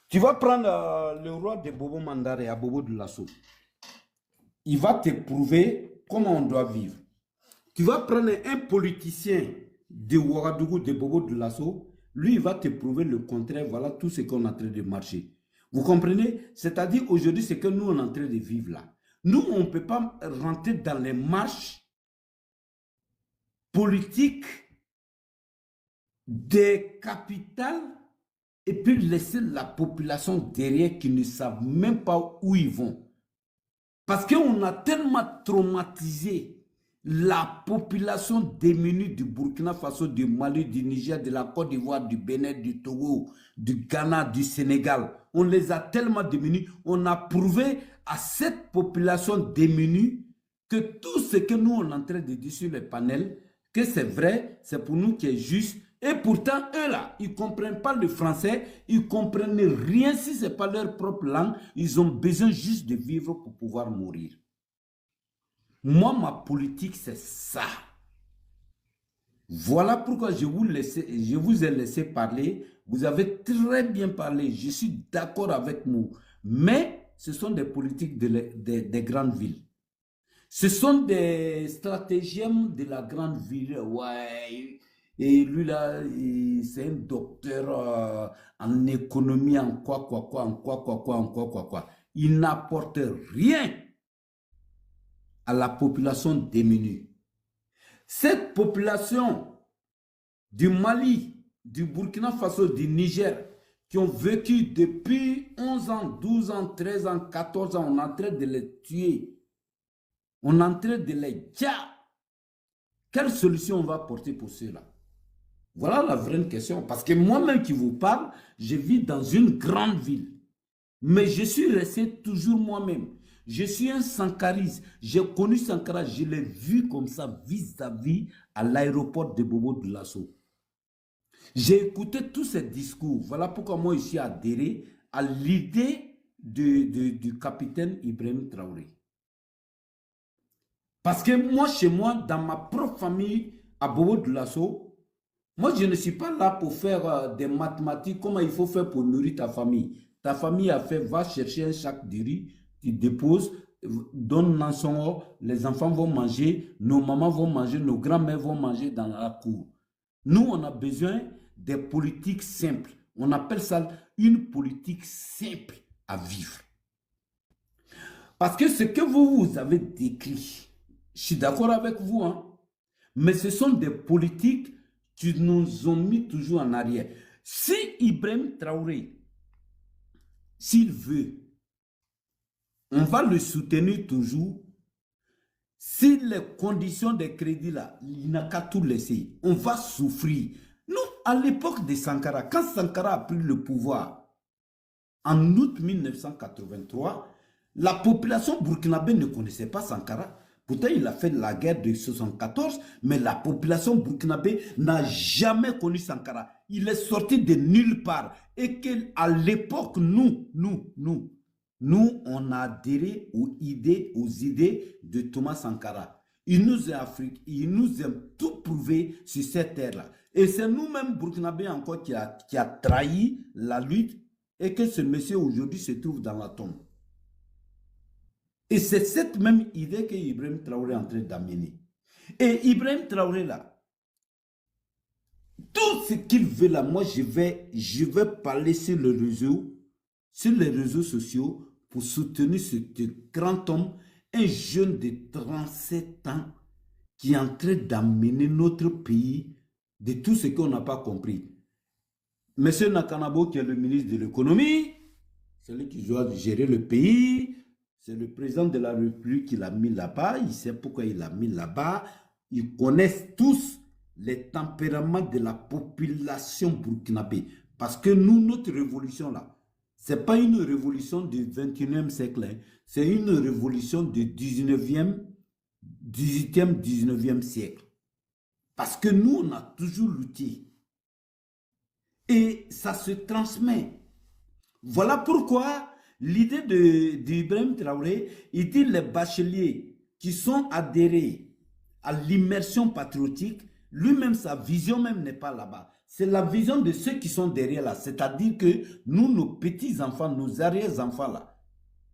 Speaker 2: Tu vas prendre le roi de Bobo Mandara et à Bobo de Lasso. Il va te prouver comment on doit vivre. Tu vas prendre un politicien de Ouagadougou, de Bobo de Lasso. Lui, il va te prouver le contraire. Voilà tout ce qu'on est en train de marcher. Vous comprenez? C'est-à-dire aujourd'hui, c'est que nous, on est en train de vivre là. Nous, on ne peut pas rentrer dans les marches politiques des capitales et puis laisser la population derrière qui ne savent même pas où ils vont. Parce qu'on a tellement traumatisé la population démunie du Burkina Faso, du Mali, du Niger, de la Côte d'Ivoire, du Bénin, du Togo, du Ghana, du Sénégal. On les a tellement démunis. On a prouvé à cette population démunie que tout ce que nous on est en train de dire sur les panels, que c'est vrai, c'est pour nous qui est juste. Et pourtant, eux là, ils ne comprennent pas le français, ils ne comprennent rien si ce n'est pas leur propre langue. Ils ont besoin juste de vivre pour pouvoir mourir. Moi, ma politique, c'est ça. Voilà pourquoi je vous ai laissé parler. Vous avez très bien parlé. Je suis d'accord avec vous. Mais ce sont des politiques des grandes villes. Ce sont des stratagèmes de la grande ville. Ouais. Et lui là, c'est un docteur en économie, en quoi. Il n'apporte rien à la population démunie. Cette population du Mali, du Burkina Faso, du Niger, qui ont vécu depuis 11 ans, 12 ans, 13 ans, 14 ans, on est en train de les tuer. On est en train de les tuer. Quelle solution on va apporter pour cela? Voilà la vraie question. Parce que moi-même qui vous parle, je vis dans une grande ville. Mais je suis resté toujours moi-même. Je suis un sankariste. J'ai connu Sankara, je l'ai vu comme ça vis-à-vis à l'aéroport de Bobo de Lasso. J'ai écouté tous ces discours. Voilà pourquoi moi je suis adhéré à l'idée du capitaine Ibrahim Traoré. Parce que moi, chez moi, dans ma propre famille, à Bobo de Lasso, moi je ne suis pas là pour faire des mathématiques, comment il faut faire pour nourrir ta famille. Ta famille a fait, va chercher un sac de riz, tu déposes, donne dans son or, les enfants vont manger, nos mamans vont manger, nos grands-mères vont manger dans la cour. Nous, on a besoin des politiques simples. On appelle ça une politique simple à vivre. Parce que ce que vous avez décrit, je suis d'accord avec vous, hein, mais ce sont des politiques qui nous ont mis toujours en arrière. Si Ibrahim Traoré, s'il veut, on va le soutenir toujours. Si les conditions de crédit là, il n'a qu'à tout laisser. On va souffrir. Nous, à l'époque de Sankara, quand Sankara a pris le pouvoir, en août 1983, La population burkinabé ne connaissait pas Sankara. Pourtant, il a fait la guerre de 1974, mais la population burkinabé n'a jamais connu Sankara. Il est sorti de nulle part. Et qu'à l'époque, nous, on a adhéré aux idées de Thomas Sankara. Il nous a tout prouvé sur cette terre-là. Et c'est nous-mêmes, burkinabé, encore qui a trahi la lutte et que ce monsieur aujourd'hui se trouve dans la tombe. Et c'est cette même idée que Ibrahim Traoré est en train d'amener. Et Ibrahim Traoré là, tout ce qu'il veut là, moi je vais parler sur les réseaux sociaux pour soutenir ce grand homme, un jeune de 37 ans qui est en train d'amener notre pays de tout ce qu'on n'a pas compris. Monsieur Nakanabo, qui est le ministre de l'économie, celui qui doit gérer le pays, c'est le président de la République qui l'a mis là-bas, il sait pourquoi il l'a mis là-bas, ils connaissent tous les tempéraments de la population burkinabé. Parce que nous, notre révolution là, ce n'est pas une révolution du 21e siècle, hein, c'est une révolution du 18e, 19e siècle. Parce que nous, on a toujours lutté. Et ça se transmet. Voilà pourquoi l'idée d'Ibrahim Traoré, il dit les bacheliers qui sont adhérés à l'immersion patriotique, lui-même, sa vision même n'est pas là-bas. C'est la vision de ceux qui sont derrière là. C'est-à-dire que nous, nos petits-enfants, nos arrière-enfants là,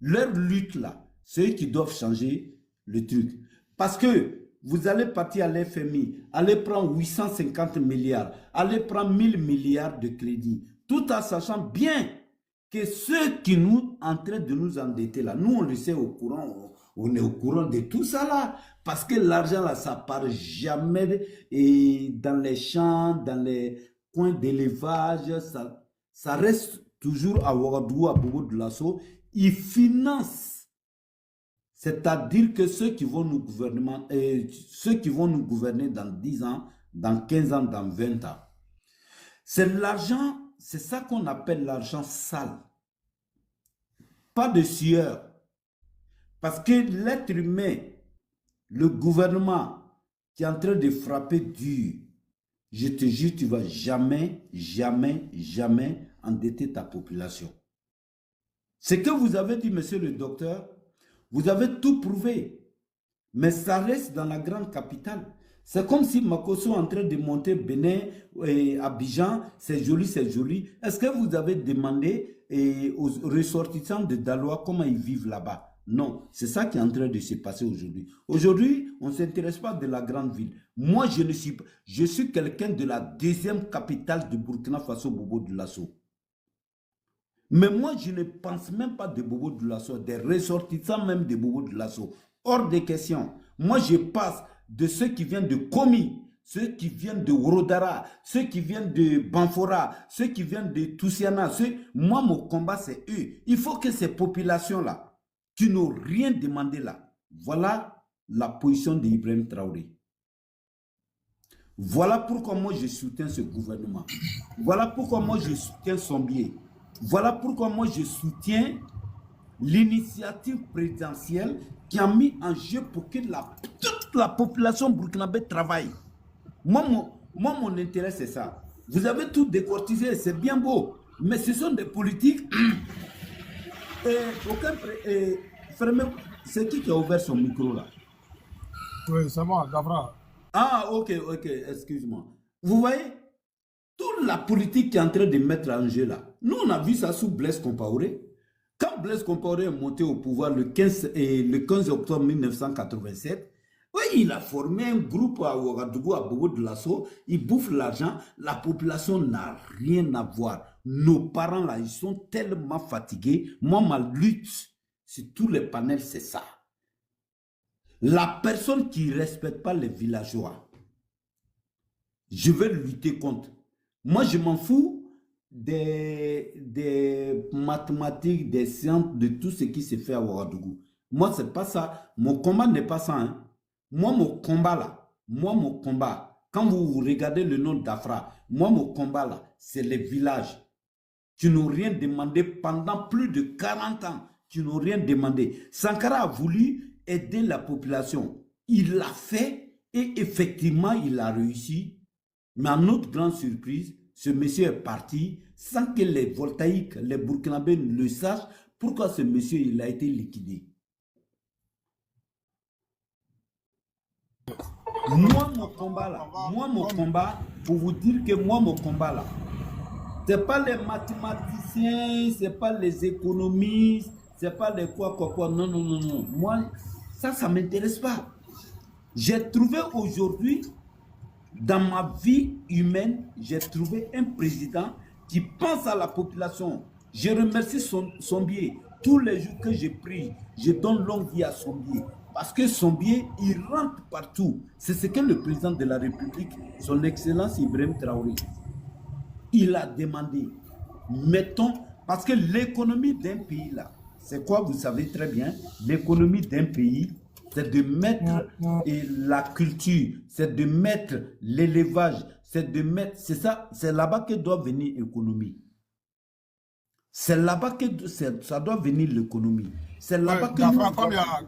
Speaker 2: leur lutte là, c'est eux qui doivent changer le truc. Parce que vous allez partir à l'FMI, allez prendre 850 milliards, allez prendre 1000 milliards de crédits, tout en sachant bien que ceux qui nous en train de nous endetter là, nous on le sait au courant, on est au courant de tout ça là, parce que l'argent là, ça part jamais et dans les champs, dans les coins d'élevage, ça reste toujours à Ouagadougou, à Bobo de Lasso, ils financent. C'est-à-dire que ceux qui vont nous gouverner dans 10 ans, dans 15 ans, dans 20 ans, c'est l'argent, c'est ça qu'on appelle l'argent sale. Pas de sueur. Parce que l'être humain, le gouvernement qui est en train de frapper dur, je te jure, tu ne vas jamais, jamais, jamais endetter ta population. Ce que vous avez dit, monsieur le docteur, vous avez tout prouvé, mais ça reste dans la grande capitale. C'est comme si Makosso est en train de monter Bénin et Abidjan, c'est joli, c'est joli. Est-ce que vous avez demandé aux ressortissants de Daloa comment ils vivent là-bas? Non, c'est ça qui est en train de se passer aujourd'hui. Aujourd'hui, on ne s'intéresse pas de la grande ville. Moi, je suis quelqu'un de la deuxième capitale de Burkina Faso, Bobo de Lasso. Mais moi, je ne pense même pas de Bobo de Lasso, des ressortissants même de Bobo de Lasso. Hors de question. Moi, je passe de ceux qui viennent de Komi, ceux qui viennent de Rodara, ceux qui viennent de Banfora, ceux qui viennent de Toussiana. Moi, mon combat, c'est eux. Il faut que ces populations-là, qui n'ont rien demandé là, voilà la position d'Ibrahim Traoré. Voilà pourquoi moi, je soutiens ce gouvernement. Voilà pourquoi moi, je soutiens son biais. Voilà pourquoi moi je soutiens l'initiative présidentielle qui a mis en jeu pour que toute la population burkinabé travaille. Moi, mon intérêt, c'est ça. Vous avez tout décortisé, c'est bien beau, mais ce sont des politiques. C'est qui a ouvert son micro là?
Speaker 3: Oui, c'est moi, Gavra.
Speaker 2: Ah, ok, excuse-moi. Vous voyez? Toute la politique qui est en train de mettre en jeu là, nous on a vu ça sous Blaise Compaoré. Quand Blaise Compaoré est monté au pouvoir le 15 octobre 1987, oui, il a formé un groupe à Ouagadougou, à Bobo de Lasso, il bouffe l'argent, la population n'a rien à voir. Nos parents là, ils sont tellement fatigués. Moi, ma lutte sur tous les panels, c'est ça. La personne qui ne respecte pas les villageois, je vais lutter contre. Moi, je m'en fous des mathématiques, des sciences, de tout ce qui se fait à Ouagadougou. Moi, ce n'est pas ça. Mon combat n'est pas ça. Hein. Moi, mon combat là, quand vous regardez le nom d'Afra, moi, mon combat là, c'est les villages qui n'ont rien demandé pendant plus de 40 ans. qui n'ont rien demandé. Sankara a voulu aider la population. Il l'a fait et effectivement, il a réussi. Mais à notre grande surprise, ce monsieur est parti sans que les voltaïques, les Burkinabés ne le sachent. Pourquoi ce monsieur il a été liquidé? Moi, mon combat là, pour vous dire que moi, mon combat là, c'est pas les mathématiciens, c'est pas les économistes, c'est pas les quoi. Non, non, non, non. Moi, ça m'intéresse pas. J'ai trouvé aujourd'hui, dans ma vie humaine, j'ai trouvé un président qui pense à la population. Je remercie son biais. Tous les jours que j'ai pris, je donne longue vie à son biais. Parce que son biais, il rentre partout. C'est ce que le président de la République, son Excellence Ibrahim Traoré, il a demandé. Mettons, parce que l'économie d'un pays là, c'est quoi, vous savez très bien, l'économie d'un pays, c'est de mettre la culture, c'est de mettre l'élevage, c'est de mettre, c'est ça, c'est là-bas que doit venir l'économie. C'est là-bas que ça doit venir l'économie. C'est là-bas que nous...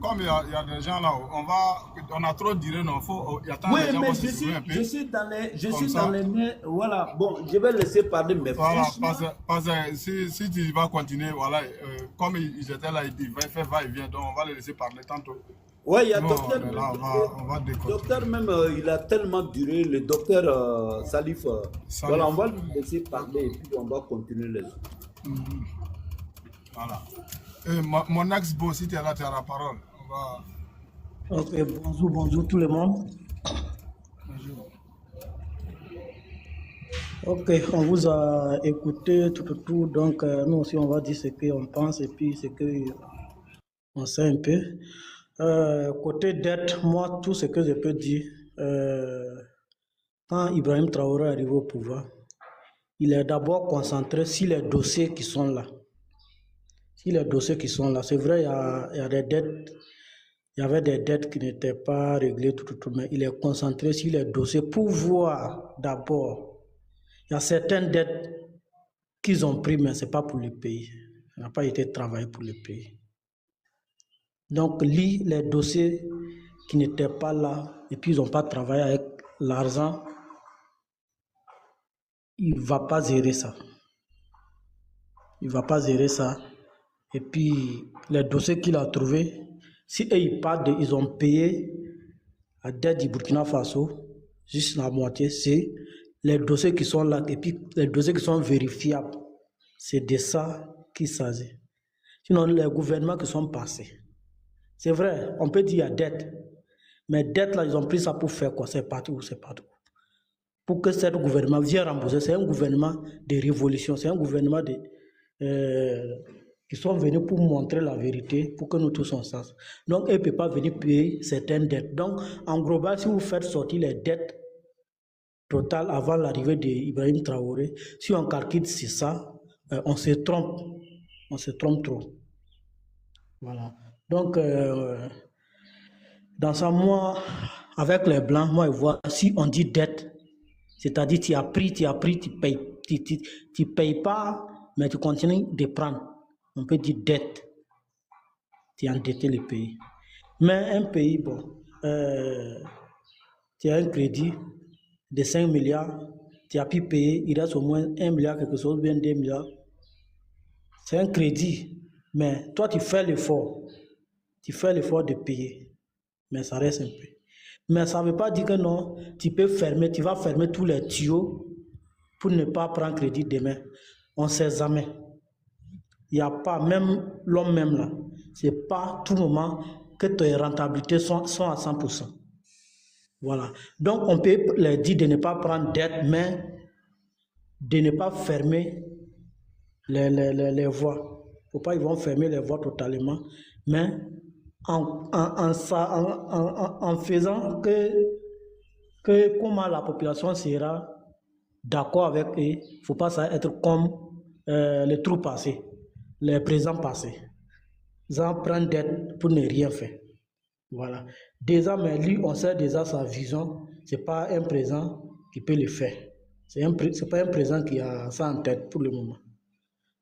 Speaker 3: Comme il y a des gens là, on a trop duré, non, il y a tant
Speaker 2: oui,
Speaker 3: de gens
Speaker 2: mais
Speaker 3: je
Speaker 2: suis dans les mains, voilà, bon, je vais laisser parler, mais
Speaker 3: voilà,
Speaker 2: franchement...
Speaker 3: parce que si tu vas continuer, voilà, comme ils étaient là, il va faire va-et-vient, donc on va les laisser parler tantôt.
Speaker 2: Oui, il y a
Speaker 3: Non,
Speaker 2: docteur,
Speaker 3: là, on va
Speaker 2: docteur même, il a tellement duré, le docteur Salif, voilà, on va lui laisser parler et puis on va continuer les autres.
Speaker 3: Voilà. Et mon ex-beau, si tu es là, tu as la parole.
Speaker 4: Ok, bonjour tout le monde.
Speaker 3: Bonjour.
Speaker 4: Ok, on vous a écouté tout, donc nous aussi on va dire ce qu'on pense et puis ce qu'on sait un peu. Côté dette, moi tout ce que je peux dire, quand Ibrahim Traoré est arrivé au pouvoir, il est d'abord concentré sur les dossiers qui sont là. Si les dossiers qui sont là, c'est vrai, il y a des dettes, il y avait des dettes qui n'étaient pas réglées, mais il est concentré sur les dossiers pour voir d'abord. Il y a certaines dettes qu'ils ont prises, mais ce n'est pas pour le pays. Ça n'a pas été travaillé pour le pays. Donc, les dossiers qui n'étaient pas là, et puis ils n'ont pas travaillé avec l'argent, il ne va pas gérer ça. Il ne va pas gérer ça. Et puis, les dossiers qu'il a trouvés, si eux, ils ont payé la dette du Burkina Faso, juste la moitié, c'est les dossiers qui sont là, et puis les dossiers qui sont vérifiables. C'est de ça qu'il s'agit. Sinon, les gouvernements qui sont passés, c'est vrai, on peut dire qu'il y a dette, mais dette, là, ils ont pris ça pour faire quoi? C'est partout. Pour que ce gouvernement vienne rembourser, c'est un gouvernement de révolution, c'est un gouvernement qui sont venus pour montrer la vérité, pour que nous tous on sache. Donc, ils ne peuvent pas venir payer certaines dettes. Donc, en global, si vous faites sortir les dettes totales avant l'arrivée d'Ibrahim Traoré, si on calcule sur ça, on se trompe. On se trompe trop. Voilà. Donc, dans ça, moi, avec les Blancs, moi, je vois, si on dit dette, c'est-à-dire tu as pris, tu payes. Tu payes pas, mais tu continues de prendre. On peut dire dette. Tu as endetté le pays. Mais un pays, bon, tu as un crédit de 5 milliards, tu as pu payer, il reste au moins 1 milliard, quelque chose, bien 2 milliards. C'est un crédit. Mais toi, tu fais l'effort. Tu fais l'effort de payer. Mais ça reste un peu. Mais ça ne veut pas dire que non, tu vas fermer tous les tuyaux pour ne pas prendre crédit demain. On ne sait jamais. Il n'y a pas, même l'homme même là, ce n'est pas tout moment que tes rentabilités sont à 100%. Voilà. Donc, on peut leur dire de ne pas prendre dette, mais de ne pas fermer les voies. Il ne faut pas qu'ils vont fermer les voies totalement, mais en faisant que comment la population sera d'accord avec eux, il ne faut pas ça être comme les trous passés, les présents passés. Ils en prennent dette pour ne rien faire. Voilà. Déjà, mais lui, on sait déjà sa vision. Ce n'est pas un présent qui peut le faire. Ce n'est pas un présent qui a ça en tête pour le moment.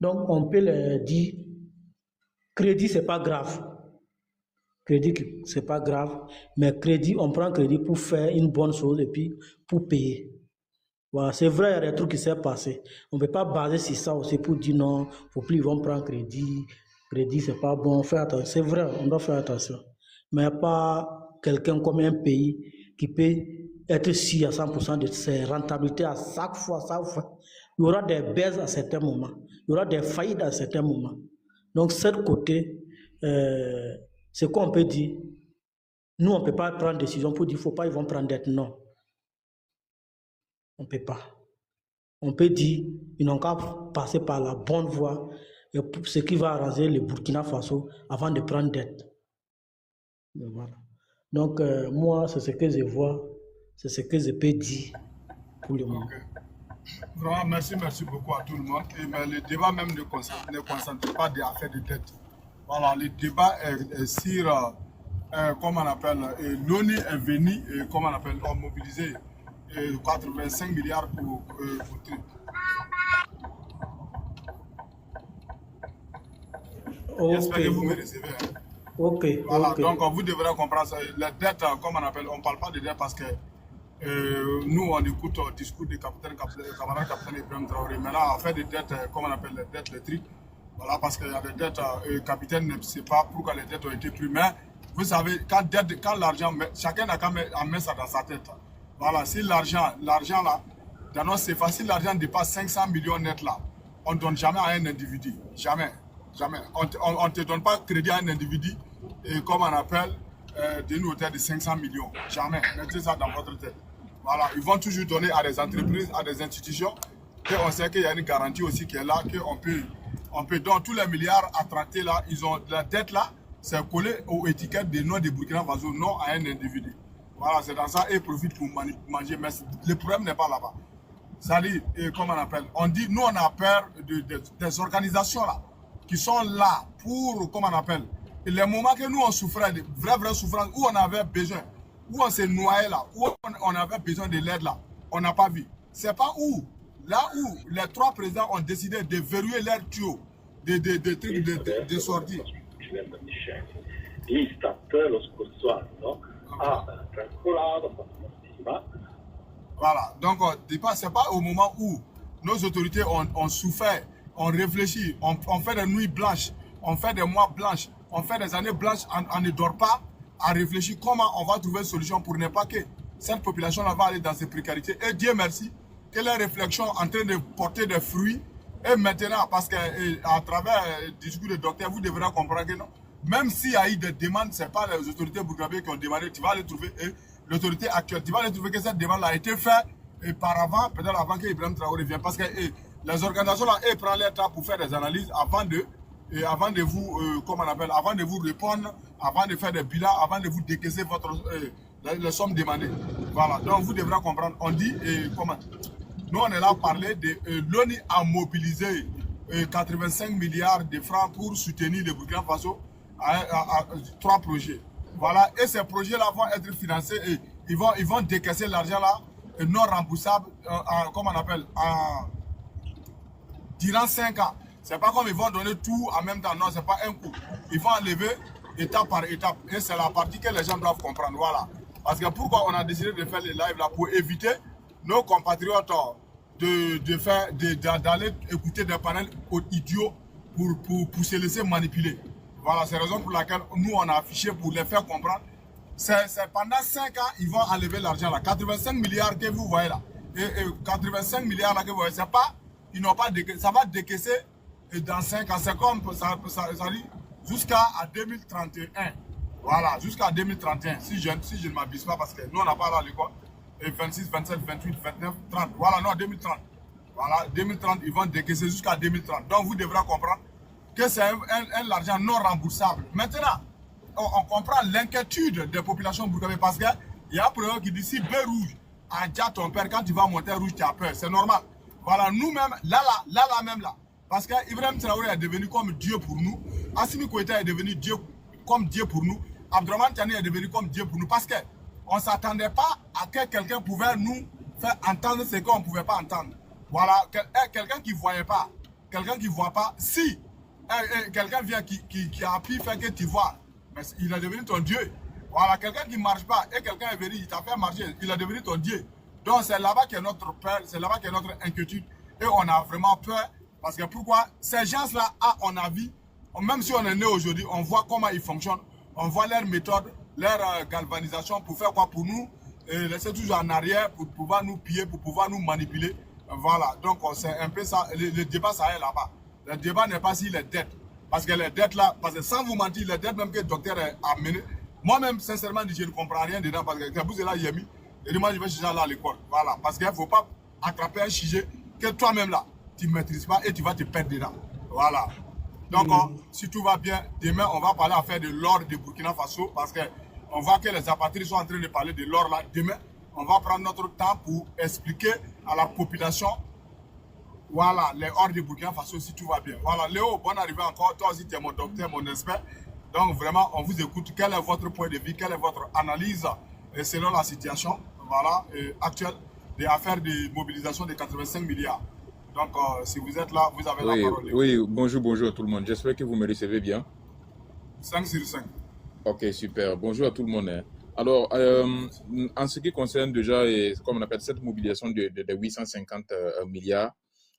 Speaker 4: Donc, on peut leur dire Crédit, c'est pas grave. Crédit, c'est pas grave. Mais crédit, on prend crédit pour faire une bonne chose et puis pour payer. Voilà, c'est vrai, il y a des trucs qui s'est passé. On ne peut pas baser sur ça aussi pour dire non, faut plus ils vont prendre crédit. Crédit, c'est pas bon. Faire attention. C'est vrai, on doit faire attention. Mais il n'y a pas quelqu'un comme un pays qui peut être sûr à 100% de ses rentabilités à chaque fois, Il y aura des baisses à certains moments. Il y aura des faillites à certains moments. Donc, cet côté, c'est quoi on peut dire? Nous, on ne peut pas prendre décision pour dire il ne faut pas, ils vont prendre dette. Non. On ne peut pas. On peut dire ils n'ont qu'à passer par la bonne voie, et ce qui va arranger le Burkina Faso avant de prendre dette. Voilà. Donc, moi, c'est ce que je vois, c'est ce que je peux dire pour le moment.
Speaker 3: Okay. Vraiment, merci beaucoup à tout le monde. Mais le débat même ne concentre pas des affaires de dette. Voilà, le débat est sur, comment on appelle, l'ONU est venu, comment on appelle, mobiliser 85 milliards pour truc. J'espère que vous me recevez. Hein.
Speaker 4: Ok.
Speaker 3: Voilà, donc vous devrez comprendre ça. La dette, comme on appelle, on ne parle pas de dette parce que nous, on écoute le discours du camarade capitaine Ibrahim Traoré. Maintenant, on fait des dettes, comme on appelle les dettes, les trucs. Voilà, parce qu'il y a des dettes, le capitaine ne sait pas pourquoi les dettes ont été prises. Mais vous savez, quand l'argent, chacun n'a qu'à mettre ça dans sa tête. Voilà, si l'argent là, dans notre CFA, si l'argent dépasse 500 millions net là, on ne donne jamais à un individu. Jamais. On ne te donne pas crédit à un individu, et comme on appelle, d'une hauteur de 500 millions. Jamais. Mettez ça dans votre tête. Voilà, ils vont toujours donner à des entreprises, à des institutions, et on sait qu'il y a une garantie aussi qui est là, qu'on peut donner tous les milliards à traiter là, ils ont la dette là, c'est collé aux étiquettes des noms de Burkina Faso, non à un individu. Voilà, c'est dans ça, et ils profitent pour manger, mais le problème n'est pas là-bas. C'est-à-dire, comment on appelle, on dit, nous on a peur des organisations là, qui sont là pour, comment on appelle, et les moments que nous on souffrait, de vraies souffrances, où on avait besoin, où on s'est noyé là, où on avait besoin de l'aide là, on n'a pas vu. C'est pas où, là où les trois présidents ont décidé de verrouiller leurs tuyaux, de sortir. Voilà, donc c'est pas au moment où nos autorités ont souffert, on réfléchit, on fait des nuits blanches, on fait des mois blanches, on fait des années blanches, on ne dort pas à réfléchir comment on va trouver une solution pour ne pas que cette population-là va aller dans ces précarités. Et Dieu merci que les réflexions sont en train de porter des fruits. Et maintenant, parce qu'à travers le discours du docteur, vous devrez comprendre que non. Même s'il y a eu des demandes, ce n'est pas les autorités burkinabées qui ont demandé, tu vas aller trouver, l'autorité actuelle, tu vas aller trouver que cette demande a été faite par avant, peut-être avant qu'Ibrahim Traoré vienne. Parce que les organisations là, elles prennent leur temps pour faire des analyses avant de vous, comment on appelle, avant de vous répondre, avant de faire des bilans, avant de vous décaisser les sommes demandées. Voilà, donc vous devrez comprendre. On dit, comment, nous on est là à parler de l'ONU a mobilisé 85 milliards de francs pour soutenir le Burkina Faso à 3 projets. Voilà, et ces projets-là vont être financés et ils vont décaisser l'argent là, non remboursable, comment on appelle, durant 5 ans. C'est pas comme ils vont donner tout en même temps, non, c'est pas un coup. Ils vont enlever étape par étape. Et c'est la partie que les gens doivent comprendre. Voilà. Parce que pourquoi on a décidé de faire les lives là, pour éviter nos compatriotes d'aller écouter des panels idiots pour se laisser manipuler. Voilà, c'est la raison pour laquelle nous on a affiché pour les faire comprendre. C'est pendant 5 ans, ils vont enlever l'argent là. 85 milliards que vous voyez là. Et 85 milliards là que vous voyez, c'est pas, ils n'ont pas décaissé, ça va décaisser dans 5 ans. C'est comme ça dit jusqu'à 2031. Voilà, jusqu'à 2031. Si je ne m'abuse pas, parce que nous on n'a pas là les quoi. Et 26, 27, 28, 29, 30. Voilà, non, 2030. Voilà, 2030, ils vont décaisser jusqu'à 2030. Donc vous devrez comprendre que c'est un argent non remboursable. Maintenant, on comprend l'inquiétude des populations burkinabées parce qu'il y a un problème qui dit si B rouge a déjà ton père, quand tu vas monter rouge, tu as peur. C'est normal. Voilà, nous-mêmes, là, même là. Parce qu'Ibrahim Traoré est devenu comme Dieu pour nous. Assimi Goïta est devenu comme Dieu pour nous. Abdourahmane Tiani est devenu comme Dieu pour nous. Parce qu'on ne s'attendait pas à que quelqu'un pouvait nous faire entendre ce qu'on ne pouvait pas entendre. Voilà, quelqu'un qui ne voyait pas, quelqu'un qui ne voit pas, si quelqu'un vient qui a appris fait que tu vois, mais il est devenu ton Dieu. Voilà, quelqu'un qui ne marche pas et quelqu'un est venu, il t'a fait marcher, il est devenu ton Dieu. Donc c'est là-bas qu'est notre peur, c'est là-bas qu'est notre inquiétude. Et on a vraiment peur. Parce que pourquoi? Ces gens-là, on a vu, même si on est né aujourd'hui, on voit comment ils fonctionnent, on voit leurs méthodes, leur galvanisation pour faire quoi? Pour nous laisser toujours en arrière, pour pouvoir nous piller, pour pouvoir nous manipuler. Voilà, donc c'est un peu ça, le débat ça est là-bas. Le débat n'est pas si les dettes. Parce que les dettes là, parce que sans vous mentir, les dettes même que le docteur a menées, moi-même, sincèrement, je ne comprends rien dedans parce que vous êtes là, Yemi, et moi je vais chercher là à l'école. Voilà, parce qu'il ne faut pas attraper un sujet que toi-même là, tu ne maîtrises pas et tu vas te perdre dedans. Voilà. Donc, si tout va bien, demain, on va parler à faire de l'or de Burkina Faso parce qu'on voit que les apatrides sont en train de parler de l'or là. Demain, on va prendre notre temps pour expliquer à la population, voilà, les ors de Burkina Faso, si tout va bien. Voilà, Léo, bonne arrivée encore. Toi aussi, tu es mon docteur, mon expert. Donc, vraiment, on vous écoute. Quel est votre point de vue? Quelle est votre analyse selon la situation voilà, actuelle des affaires de mobilisation de 85 milliards? Donc, si vous êtes là, vous avez la parole. Léo.
Speaker 5: Oui, bonjour à tout le monde. J'espère que vous me recevez bien.
Speaker 3: 5 sur 5.
Speaker 5: Ok, super. Bonjour à tout le monde. Alors, en ce qui concerne déjà, comme on appelle cette mobilisation de 850 milliards,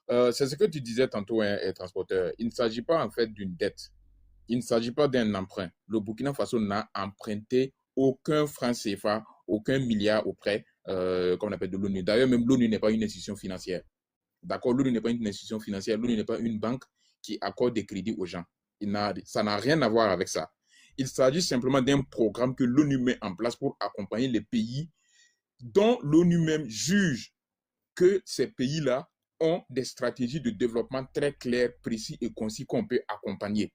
Speaker 5: c'est ce que tu disais tantôt, transporteur. Il ne s'agit pas en fait d'une dette. Il ne s'agit pas d'un emprunt. Le Burkina Faso n'a emprunté aucun franc CFA, aucun milliard auprès, comme on appelle, de l'ONU. D'ailleurs, même l'ONU n'est pas une institution financière. D'accord, l'ONU n'est pas une institution financière. L'ONU n'est pas une banque qui accorde des crédits aux gens. Ça n'a rien à voir avec ça. Il s'agit simplement d'un programme que l'ONU met en place pour accompagner les pays dont l'ONU même juge que ces pays-là ont des stratégies de développement très claires, précises et concis qu'on peut accompagner.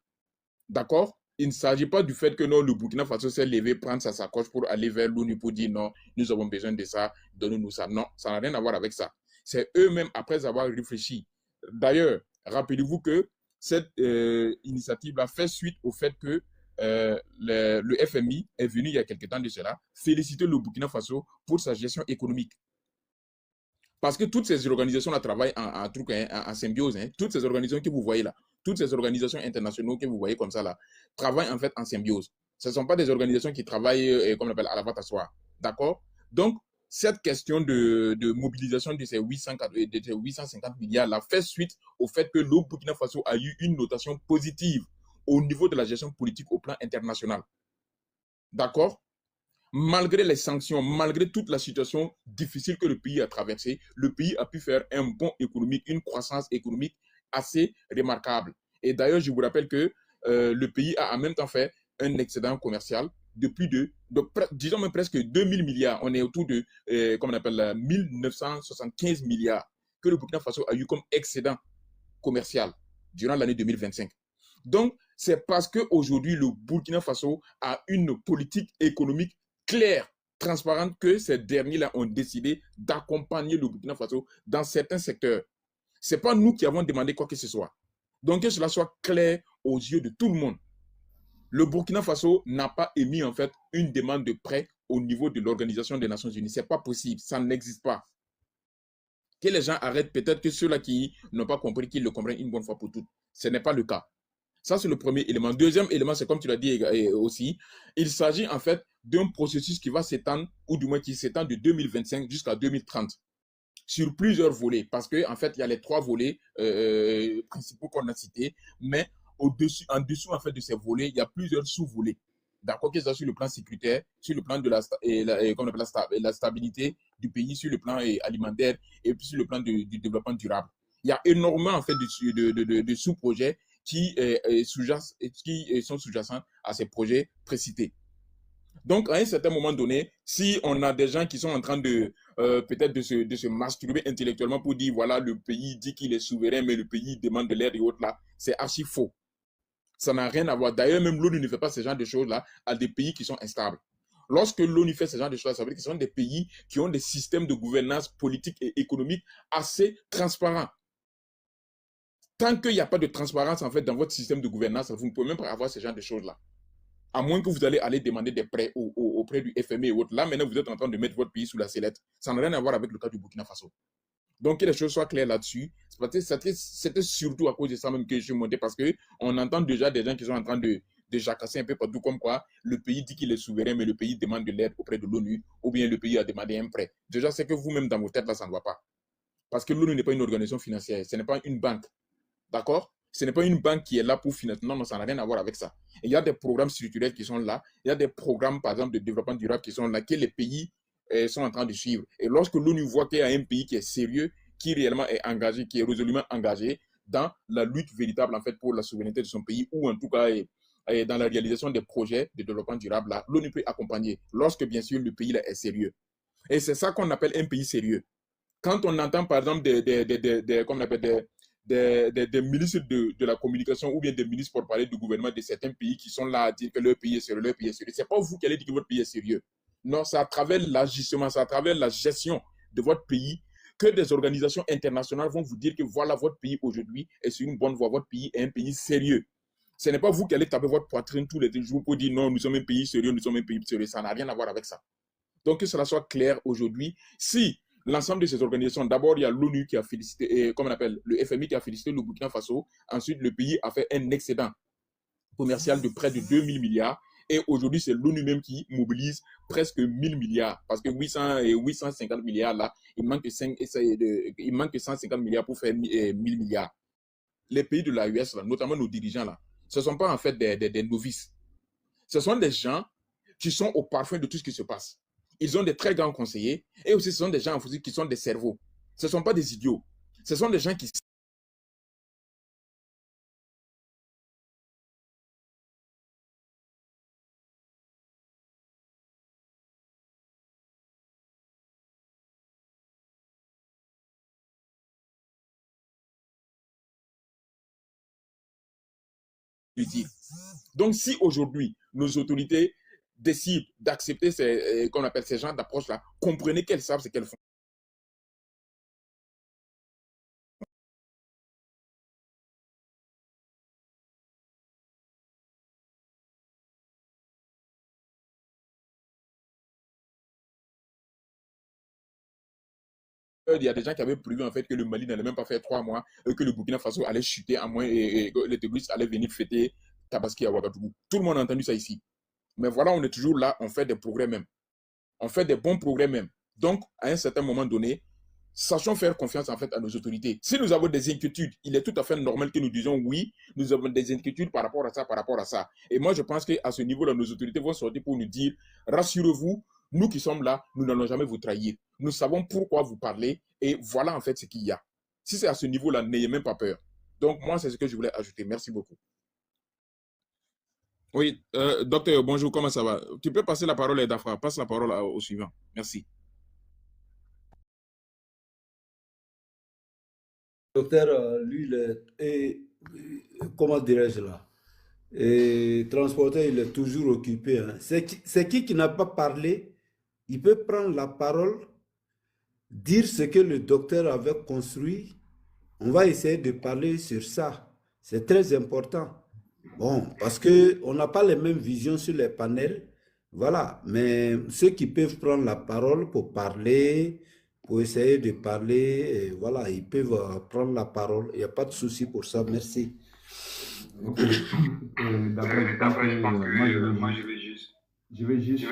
Speaker 5: D'accord? Il ne s'agit pas du fait que non, le Burkina Faso s'est levé, prendre sa sacoche pour aller vers l'ONU pour dire non, nous avons besoin de ça, donnez-nous ça. Non, ça n'a rien à voir avec ça. C'est eux-mêmes, après avoir réfléchi. D'ailleurs, rappelez-vous que cette initiative-là fait suite au fait que le FMI est venu il y a quelques temps de cela féliciter le Burkina Faso pour sa gestion économique. Parce que toutes ces organisations-là travaillent en symbiose. Hein. Toutes ces organisations que vous voyez là, toutes ces organisations internationales que vous voyez comme ça là, travaillent en fait en symbiose. Ce ne sont pas des organisations qui travaillent, comme on appelle, à la vente-à-soir. D'accord? Donc, cette question de mobilisation de ces 850 milliards là fait suite au fait que le Burkina Faso a eu une notation positive au niveau de la gestion politique au plan international. D'accord? Malgré les sanctions, malgré toute la situation difficile que le pays a traversée, le pays a pu faire un bond économique, une croissance économique assez remarquable. Et d'ailleurs, je vous rappelle que le pays a en même temps fait un excédent commercial de plus disons même presque 2000 milliards. On est autour de, comment on appelle, 1975 milliards que le Burkina Faso a eu comme excédent commercial durant l'année 2025. Donc, c'est parce qu'aujourd'hui, le Burkina Faso a une politique économique claire, transparente, que ces derniers-là ont décidé d'accompagner le Burkina Faso dans certains secteurs. Ce n'est pas nous qui avons demandé quoi que ce soit. Donc, que cela soit clair aux yeux de tout le monde. Le Burkina Faso n'a pas émis en fait une demande de prêt au niveau de l'Organisation des Nations Unies. Ce n'est pas possible, ça n'existe pas. Que les gens arrêtent, peut-être que ceux-là qui n'ont pas compris, qu'ils le comprennent une bonne fois pour toutes. Ce n'est pas le cas. Ça, c'est le premier élément. Deuxième élément, c'est comme tu l'as dit aussi, il s'agit en fait d'un processus qui va s'étendre, ou du moins qui s'étend de 2025 jusqu'à 2030, sur plusieurs volets, parce qu'en fait, il y a les 3 volets principaux qu'on a cités, mais en dessous en fait, de ces volets, il y a plusieurs sous-volets. D'accord, que ce soit sur le plan sécuritaire, sur le plan de la stabilité du pays, sur le plan alimentaire, et puis sur le plan du développement durable. Il y a énormément en fait de sous-projets qui sont sous-jacents à ces projets précités. Donc, à un certain moment donné, si on a des gens qui sont en train de peut-être de se masturber intellectuellement pour dire, voilà, le pays dit qu'il est souverain, mais le pays demande de l'aide et autres là, c'est archi faux. Ça n'a rien à voir. D'ailleurs, même l'ONU ne fait pas ce genre de choses-là à des pays qui sont instables. Lorsque l'ONU fait ce genre de choses, ça veut dire que ce sont des pays qui ont des systèmes de gouvernance politique et économique assez transparents. Tant qu'il n'y a pas de transparence en fait dans votre système de gouvernance, vous ne pouvez même pas avoir ce genre de choses-là. À moins que vous allez aller demander des prêts auprès du FMI et autres. Là, maintenant, vous êtes en train de mettre votre pays sous la sellette. Ça n'a rien à voir avec le cas du Burkina Faso. Donc, que les choses soient claires là-dessus, C'était surtout à cause de ça même que je suis monté, parce qu'on entend déjà des gens qui sont en train de jacasser un peu partout, comme quoi le pays dit qu'il est souverain, mais le pays demande de l'aide auprès de l'ONU, ou bien le pays a demandé un prêt. Déjà, c'est que vous-même, dans vos têtes, là, ça ne va pas. Parce que l'ONU n'est pas une organisation financière, ce n'est pas une banque. D'accord? Ce n'est pas une banque qui est là pour financer. Non, non, ça n'a rien à voir avec ça. Et il y a des programmes structurels qui sont là. Il y a des programmes, par exemple, de développement durable qui sont là, que les pays sont en train de suivre. Et lorsque l'ONU voit qu'il y a un pays qui est sérieux, qui réellement est engagé, qui est résolument engagé dans la lutte véritable, en fait, pour la souveraineté de son pays, ou en tout cas dans la réalisation des projets de développement durable, là, l'ONU peut accompagner, lorsque, bien sûr, le pays là, est sérieux. Et c'est ça qu'on appelle un pays sérieux. Quand on entend, par exemple, des ministres de la communication ou bien des ministres pour parler du gouvernement de certains pays qui sont là à dire que leur pays est sérieux, leur pays est sérieux. Ce n'est pas vous qui allez dire que votre pays est sérieux. Non, c'est à travers l'agissement, c'est à travers la gestion de votre pays que des organisations internationales vont vous dire que voilà, votre pays aujourd'hui est sur une bonne voie, votre pays est un pays sérieux. Ce n'est pas vous qui allez taper votre poitrine tous les jours pour dire non, nous sommes un pays sérieux, nous sommes un pays sérieux. Ça n'a rien à voir avec ça. Donc que cela soit clair aujourd'hui. Si l'ensemble de ces organisations, d'abord il y a l'ONU qui a félicité, comme on appelle, le FMI qui a félicité le Burkina Faso. Ensuite, le pays a fait un excédent commercial de près de 2000 milliards. Et aujourd'hui, c'est l'ONU même qui mobilise presque 1000 milliards. Parce que 850 milliards là, il manque 150 milliards pour faire 1000 milliards. Les pays de l'AES, notamment nos dirigeants là, ce ne sont pas en fait des novices. Ce sont des gens qui sont au parfum de tout ce qui se passe. Ils ont des très grands conseillers et aussi ce sont des gens qui sont des cerveaux. Ce ne sont pas des idiots. Ce sont des gens qui utile. Donc, si aujourd'hui, nos autorités décident d'accepter qu'on appelle ces genres d'approche-là, comprenez qu'elles savent ce qu'elles font. Il y a des gens qui avaient prévu en fait que le Mali n'allait même pas faire 3 mois, que le Burkina Faso allait chuter à moins et les terroristes allaient venir fêter Tabaski à Ouagadougou. Tout le monde a entendu ça ici. Mais voilà, on est toujours là, on fait des progrès même. On fait des bons progrès même. Donc, à un certain moment donné, sachons faire confiance en fait à nos autorités. Si nous avons des inquiétudes, il est tout à fait normal que nous disions oui, nous avons des inquiétudes par rapport à ça, par rapport à ça. Et moi, je pense qu'à ce niveau-là, nos autorités vont sortir pour nous dire, rassurez-vous, nous qui sommes là, nous n'allons jamais vous trahir. Nous savons pourquoi vous parlez et voilà en fait ce qu'il y a. Si c'est à ce niveau-là, n'ayez même pas peur. Donc, moi, c'est ce que je voulais ajouter. Merci beaucoup. Oui, docteur, bonjour, comment ça va? Tu peux passer la parole à Dafra. Passe la parole au suivant. Merci.
Speaker 6: Docteur, lui, comment dirais-je là? Et transporteur, il est toujours occupé. Hein. C'est qui n'a pas parlé? Il peut prendre la parole, dire ce que le docteur avait construit. On va essayer de parler sur ça. C'est très important. Bon, parce qu'on n'a pas les mêmes visions sur les panels. Voilà. Mais ceux qui peuvent prendre la parole pour parler, pour essayer de parler, voilà, ils peuvent prendre la parole. Il n'y a pas de souci pour ça. Merci.
Speaker 7: Ok. D'abord, je vais juste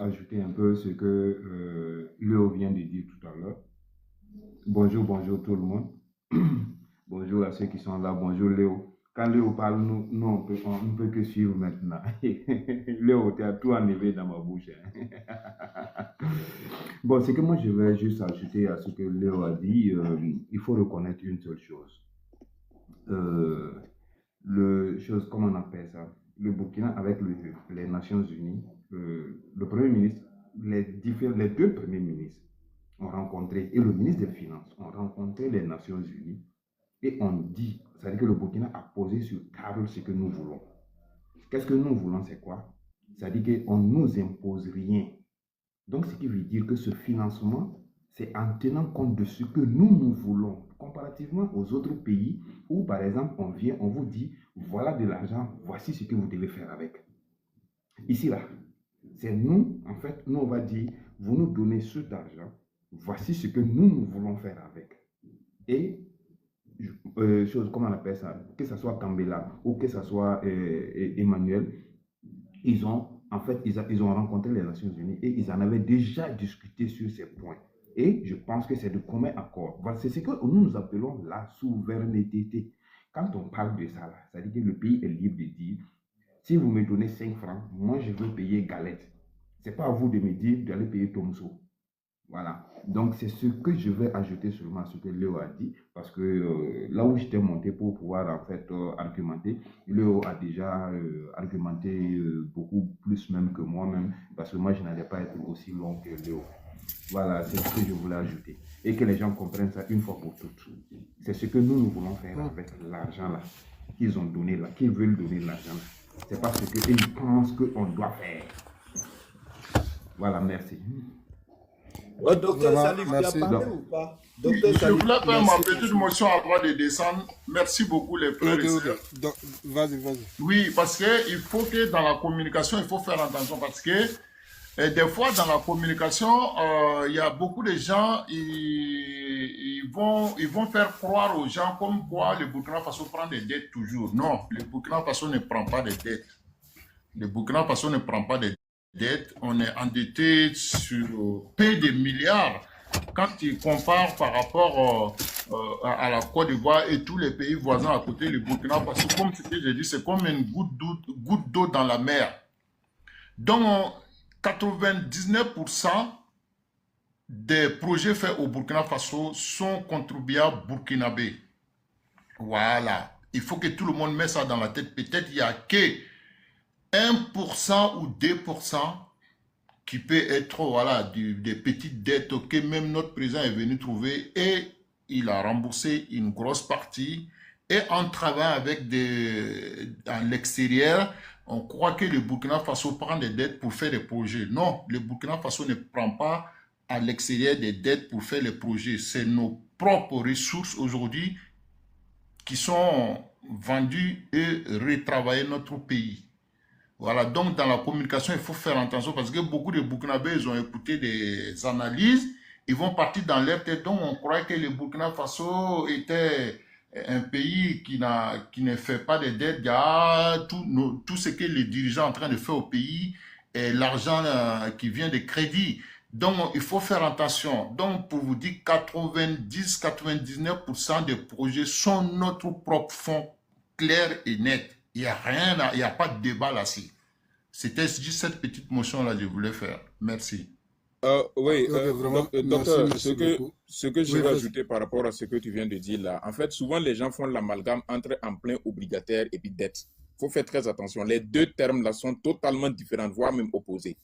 Speaker 7: ajouter un peu ce que Léo vient de dire tout à l'heure. Bonjour tout le monde. Bonjour à ceux qui sont là. Bonjour Léo. Quand Léo parle, nous on ne peut que suivre maintenant. Léo, tu as tout enlevé dans ma bouche. Bon, c'est que moi, je vais juste ajouter à ce que Léo a dit. Il faut reconnaître une seule chose. Comment on appelle ça? Le Burkina avec les Nations Unies, le Premier ministre, les deux premiers ministres ont rencontré, et le ministre des Finances ont rencontré les Nations Unies. Et on dit, c'est-à-dire que le Burkina a posé sur table ce que nous voulons. Qu'est-ce que nous voulons, c'est quoi? C'est-à-dire qu'on ne nous impose rien. Donc, ce qui veut dire que ce financement, c'est en tenant compte de ce que nous voulons, comparativement aux autres pays où, par exemple, on vient, on vous dit, voilà de l'argent, voici ce que vous devez faire avec. Ici, là, c'est nous, en fait, nous, on va dire, vous nous donnez cet argent, voici ce que nous voulons faire avec. Et comment on appelle ça, que ce soit Kambela ou que ce soit Emmanuel, ils ont rencontré les Nations Unies et ils en avaient déjà discuté sur ces points. Et je pense que c'est de commun accord. Voilà, c'est ce que nous appelons la souveraineté. Quand on parle de ça, ça veut dire que le pays est libre de dire, si vous me donnez 5 francs, moi je veux payer galette. Ce n'est pas à vous de me dire d'aller payer Tomso. Voilà. Donc c'est ce que je vais ajouter seulement à ce que Léo a dit, parce que là où j'étais monté pour pouvoir en fait argumenter, Léo a déjà argumenté beaucoup plus même que moi-même, parce que moi je n'allais pas être aussi long que Léo. Voilà, c'est ce que je voulais ajouter. Et que les gens comprennent ça une fois pour toutes. C'est ce que nous voulons faire avec l'argent là, qu'ils ont donné là, qu'ils veulent donner l'argent là. C'est pas ce qu'ils pensent qu'on doit faire. Voilà, merci.
Speaker 6: Docteur Salif, tu as parlé ou pas?
Speaker 8: Je voulais faire ma petite motion avant de descendre. Merci beaucoup les frères et sœurs.
Speaker 3: Vas-y.
Speaker 8: Oui, parce qu'il faut que dans la communication, il faut faire attention parce que des fois, dans la communication, il y a beaucoup de gens, ils vont faire croire aux gens comme quoi le Burkina Faso prend des dettes toujours. Non, le Burkina Faso ne prend pas des dettes. Le Burkina Faso ne prend pas des dettes. On est endetté sur peu de milliards. Quand tu compares par rapport à la Côte d'Ivoire et tous les pays voisins à côté, le Burkina Faso, comme ce que j'ai dit, c'est comme une goutte d'eau dans la mer. Donc, 99% des projets faits au Burkina Faso sont contribuables burkinabés. Voilà. Il faut que tout le monde mette ça dans la tête. Peut-être il n'y a que 1% ou 2% qui peut être voilà, des petites dettes que même notre président est venu trouver et il a remboursé une grosse partie. Et en travaillant avec dans l'extérieur, on croit que le Burkina Faso prend des dettes pour faire des projets. Non, le Burkina Faso ne prend pas à l'extérieur des dettes pour faire les projets. C'est nos propres ressources aujourd'hui qui sont vendues et retravailler notre pays. Voilà, donc dans la communication, il faut faire attention parce que beaucoup de Burkinabés, ils ont écouté des analyses, ils vont partir dans leur tête. Donc on croit que le Burkina Faso était un pays qui ne fait pas de dettes. Il y a tout ce que les dirigeants sont en train de faire au pays et l'argent qui vient des crédits. Donc, il faut faire attention. Donc, pour vous dire, 90-99% des projets sont notre propre fonds clair et net. Il n'y a rien, il n'y a pas de débat là-dessus. C'était juste cette petite motion-là que je voulais faire. Merci.
Speaker 5: Oui, docteur,
Speaker 3: merci
Speaker 5: ce que je veux ajouter par rapport à ce que tu viens de dire là, en fait, souvent les gens font l'amalgame entre emprunt obligataire et puis dette. Il faut faire très attention. Les deux termes là sont totalement différents, voire même opposés.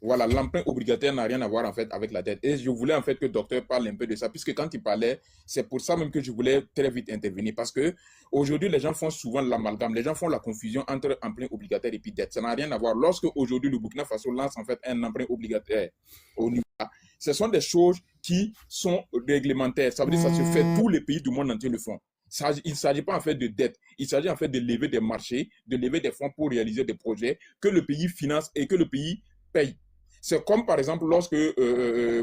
Speaker 5: Voilà, l'emprunt obligataire n'a rien à voir en fait avec la dette. Et je voulais en fait que le docteur parle un peu de ça, puisque quand il parlait, c'est pour ça même que je voulais très vite intervenir, parce que aujourd'hui les gens font souvent l'amalgame, les gens font la confusion entre emprunt obligataire et puis dette. Ça n'a rien à voir. Lorsque aujourd'hui le Burkina Faso lance en fait un emprunt obligataire au niveau, ce sont des choses qui sont réglementaires. Ça veut dire que ça se fait, tous les pays du monde entier le font. Il ne s'agit pas en fait de dette, il s'agit en fait de lever des marchés, de lever des fonds pour réaliser des projets que le pays finance et que le pays paye. C'est comme par exemple lorsque,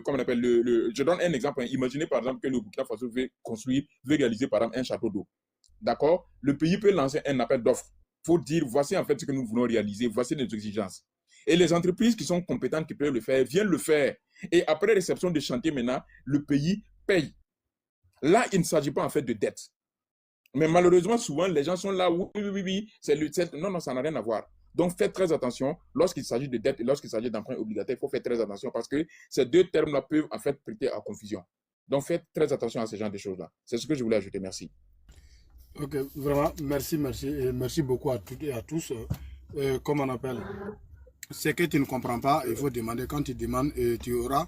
Speaker 5: comment on appelle, je donne un exemple, imaginez par exemple que le Burkina Faso veut réaliser par exemple un château d'eau. D'accord? Le pays peut lancer un appel d'offres pour dire voici en fait ce que nous voulons réaliser, voici nos exigences. Et les entreprises qui sont compétentes, qui peuvent le faire, viennent le faire. Et après réception de chantier maintenant, le pays paye. Là, il ne s'agit pas en fait de dette. Mais malheureusement, souvent, les gens sont là, oui, non, ça n'a rien à voir. Donc, faites très attention lorsqu'il s'agit de dette et lorsqu'il s'agit d'emprunt obligataire. Il faut faire très attention parce que ces deux termes-là peuvent en fait prêter à confusion. Donc, faites très attention à ce genre de choses-là. C'est ce que je voulais ajouter. Merci.
Speaker 3: Ok, vraiment, merci. Et merci beaucoup à toutes et à tous. Comme on appelle, ce que tu ne comprends pas, il faut demander. Quand tu demandes, tu auras,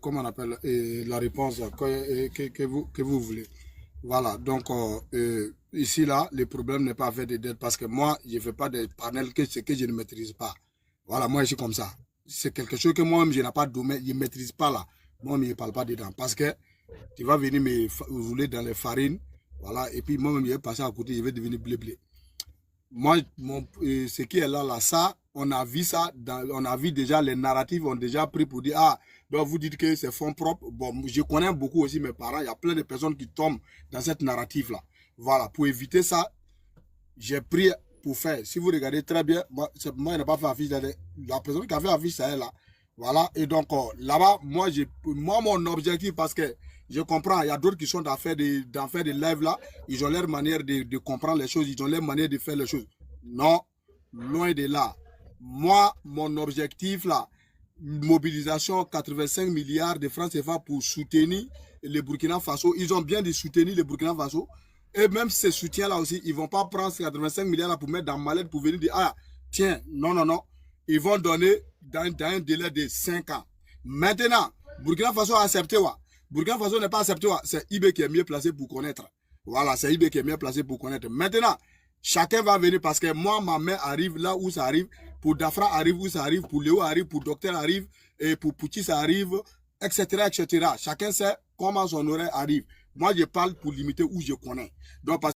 Speaker 3: comme on appelle, la réponse que vous voulez. Voilà, donc ici, là, le problème n'est pas avec des dettes parce que moi, je ne fais pas des panels que je ne maîtrise pas. Voilà, moi, je suis comme ça. C'est quelque chose que moi-même, je n'ai pas de domaine, je ne maîtrise pas là. Moi, je ne parle pas dedans parce que tu vas venir me rouler dans les farines, voilà, et puis moi-même, je vais passer à côté, je vais devenir blé. Moi, ce qui est là, ça, on a vu ça, on a vu déjà les narratifs ont déjà pris pour dire, ah, Donc, vous dites que c'est fonds propres. Bon, je connais beaucoup aussi mes parents. Il y a plein de personnes qui tombent dans cette narrative-là. Voilà, pour éviter ça, j'ai pris pour faire. Si vous regardez très bien, moi je n'ai pas fait affiche. La personne qui a fait affiche, c'est elle là. Voilà, et donc là-bas, moi, mon objectif, parce que je comprends, il y a d'autres qui sont d'en faire des lives là, ils ont leur manière de comprendre les choses, ils ont leur manière de faire les choses. Non, loin de là. Moi, mon objectif là, mobilisation 85 milliards de francs CFA pour soutenir le Burkina Faso. Ils ont bien de soutenir le Burkina Faso. Et même ces soutiens-là aussi, ils ne vont pas prendre ces 85 milliards là pour mettre dans mallette pour venir dire, ah, tiens, non, non, non. Ils vont donner dans un délai de 5 ans. Maintenant, Burkina Faso a accepté. Burkina Faso n'est pas accepté. C'est IB qui est mieux placé pour connaître. Voilà, c'est IB qui est mieux placé pour connaître. Maintenant, chacun va venir parce que moi, ma main arrive là où ça arrive. Pour Dafra arrive où ça arrive. Pour Léo arrive. Pour Docteur arrive. Et pour Pouti ça arrive. Etc. etc. Chacun sait comment son oreille arrive. Moi, je parle pour limiter où je connais. Donc, parce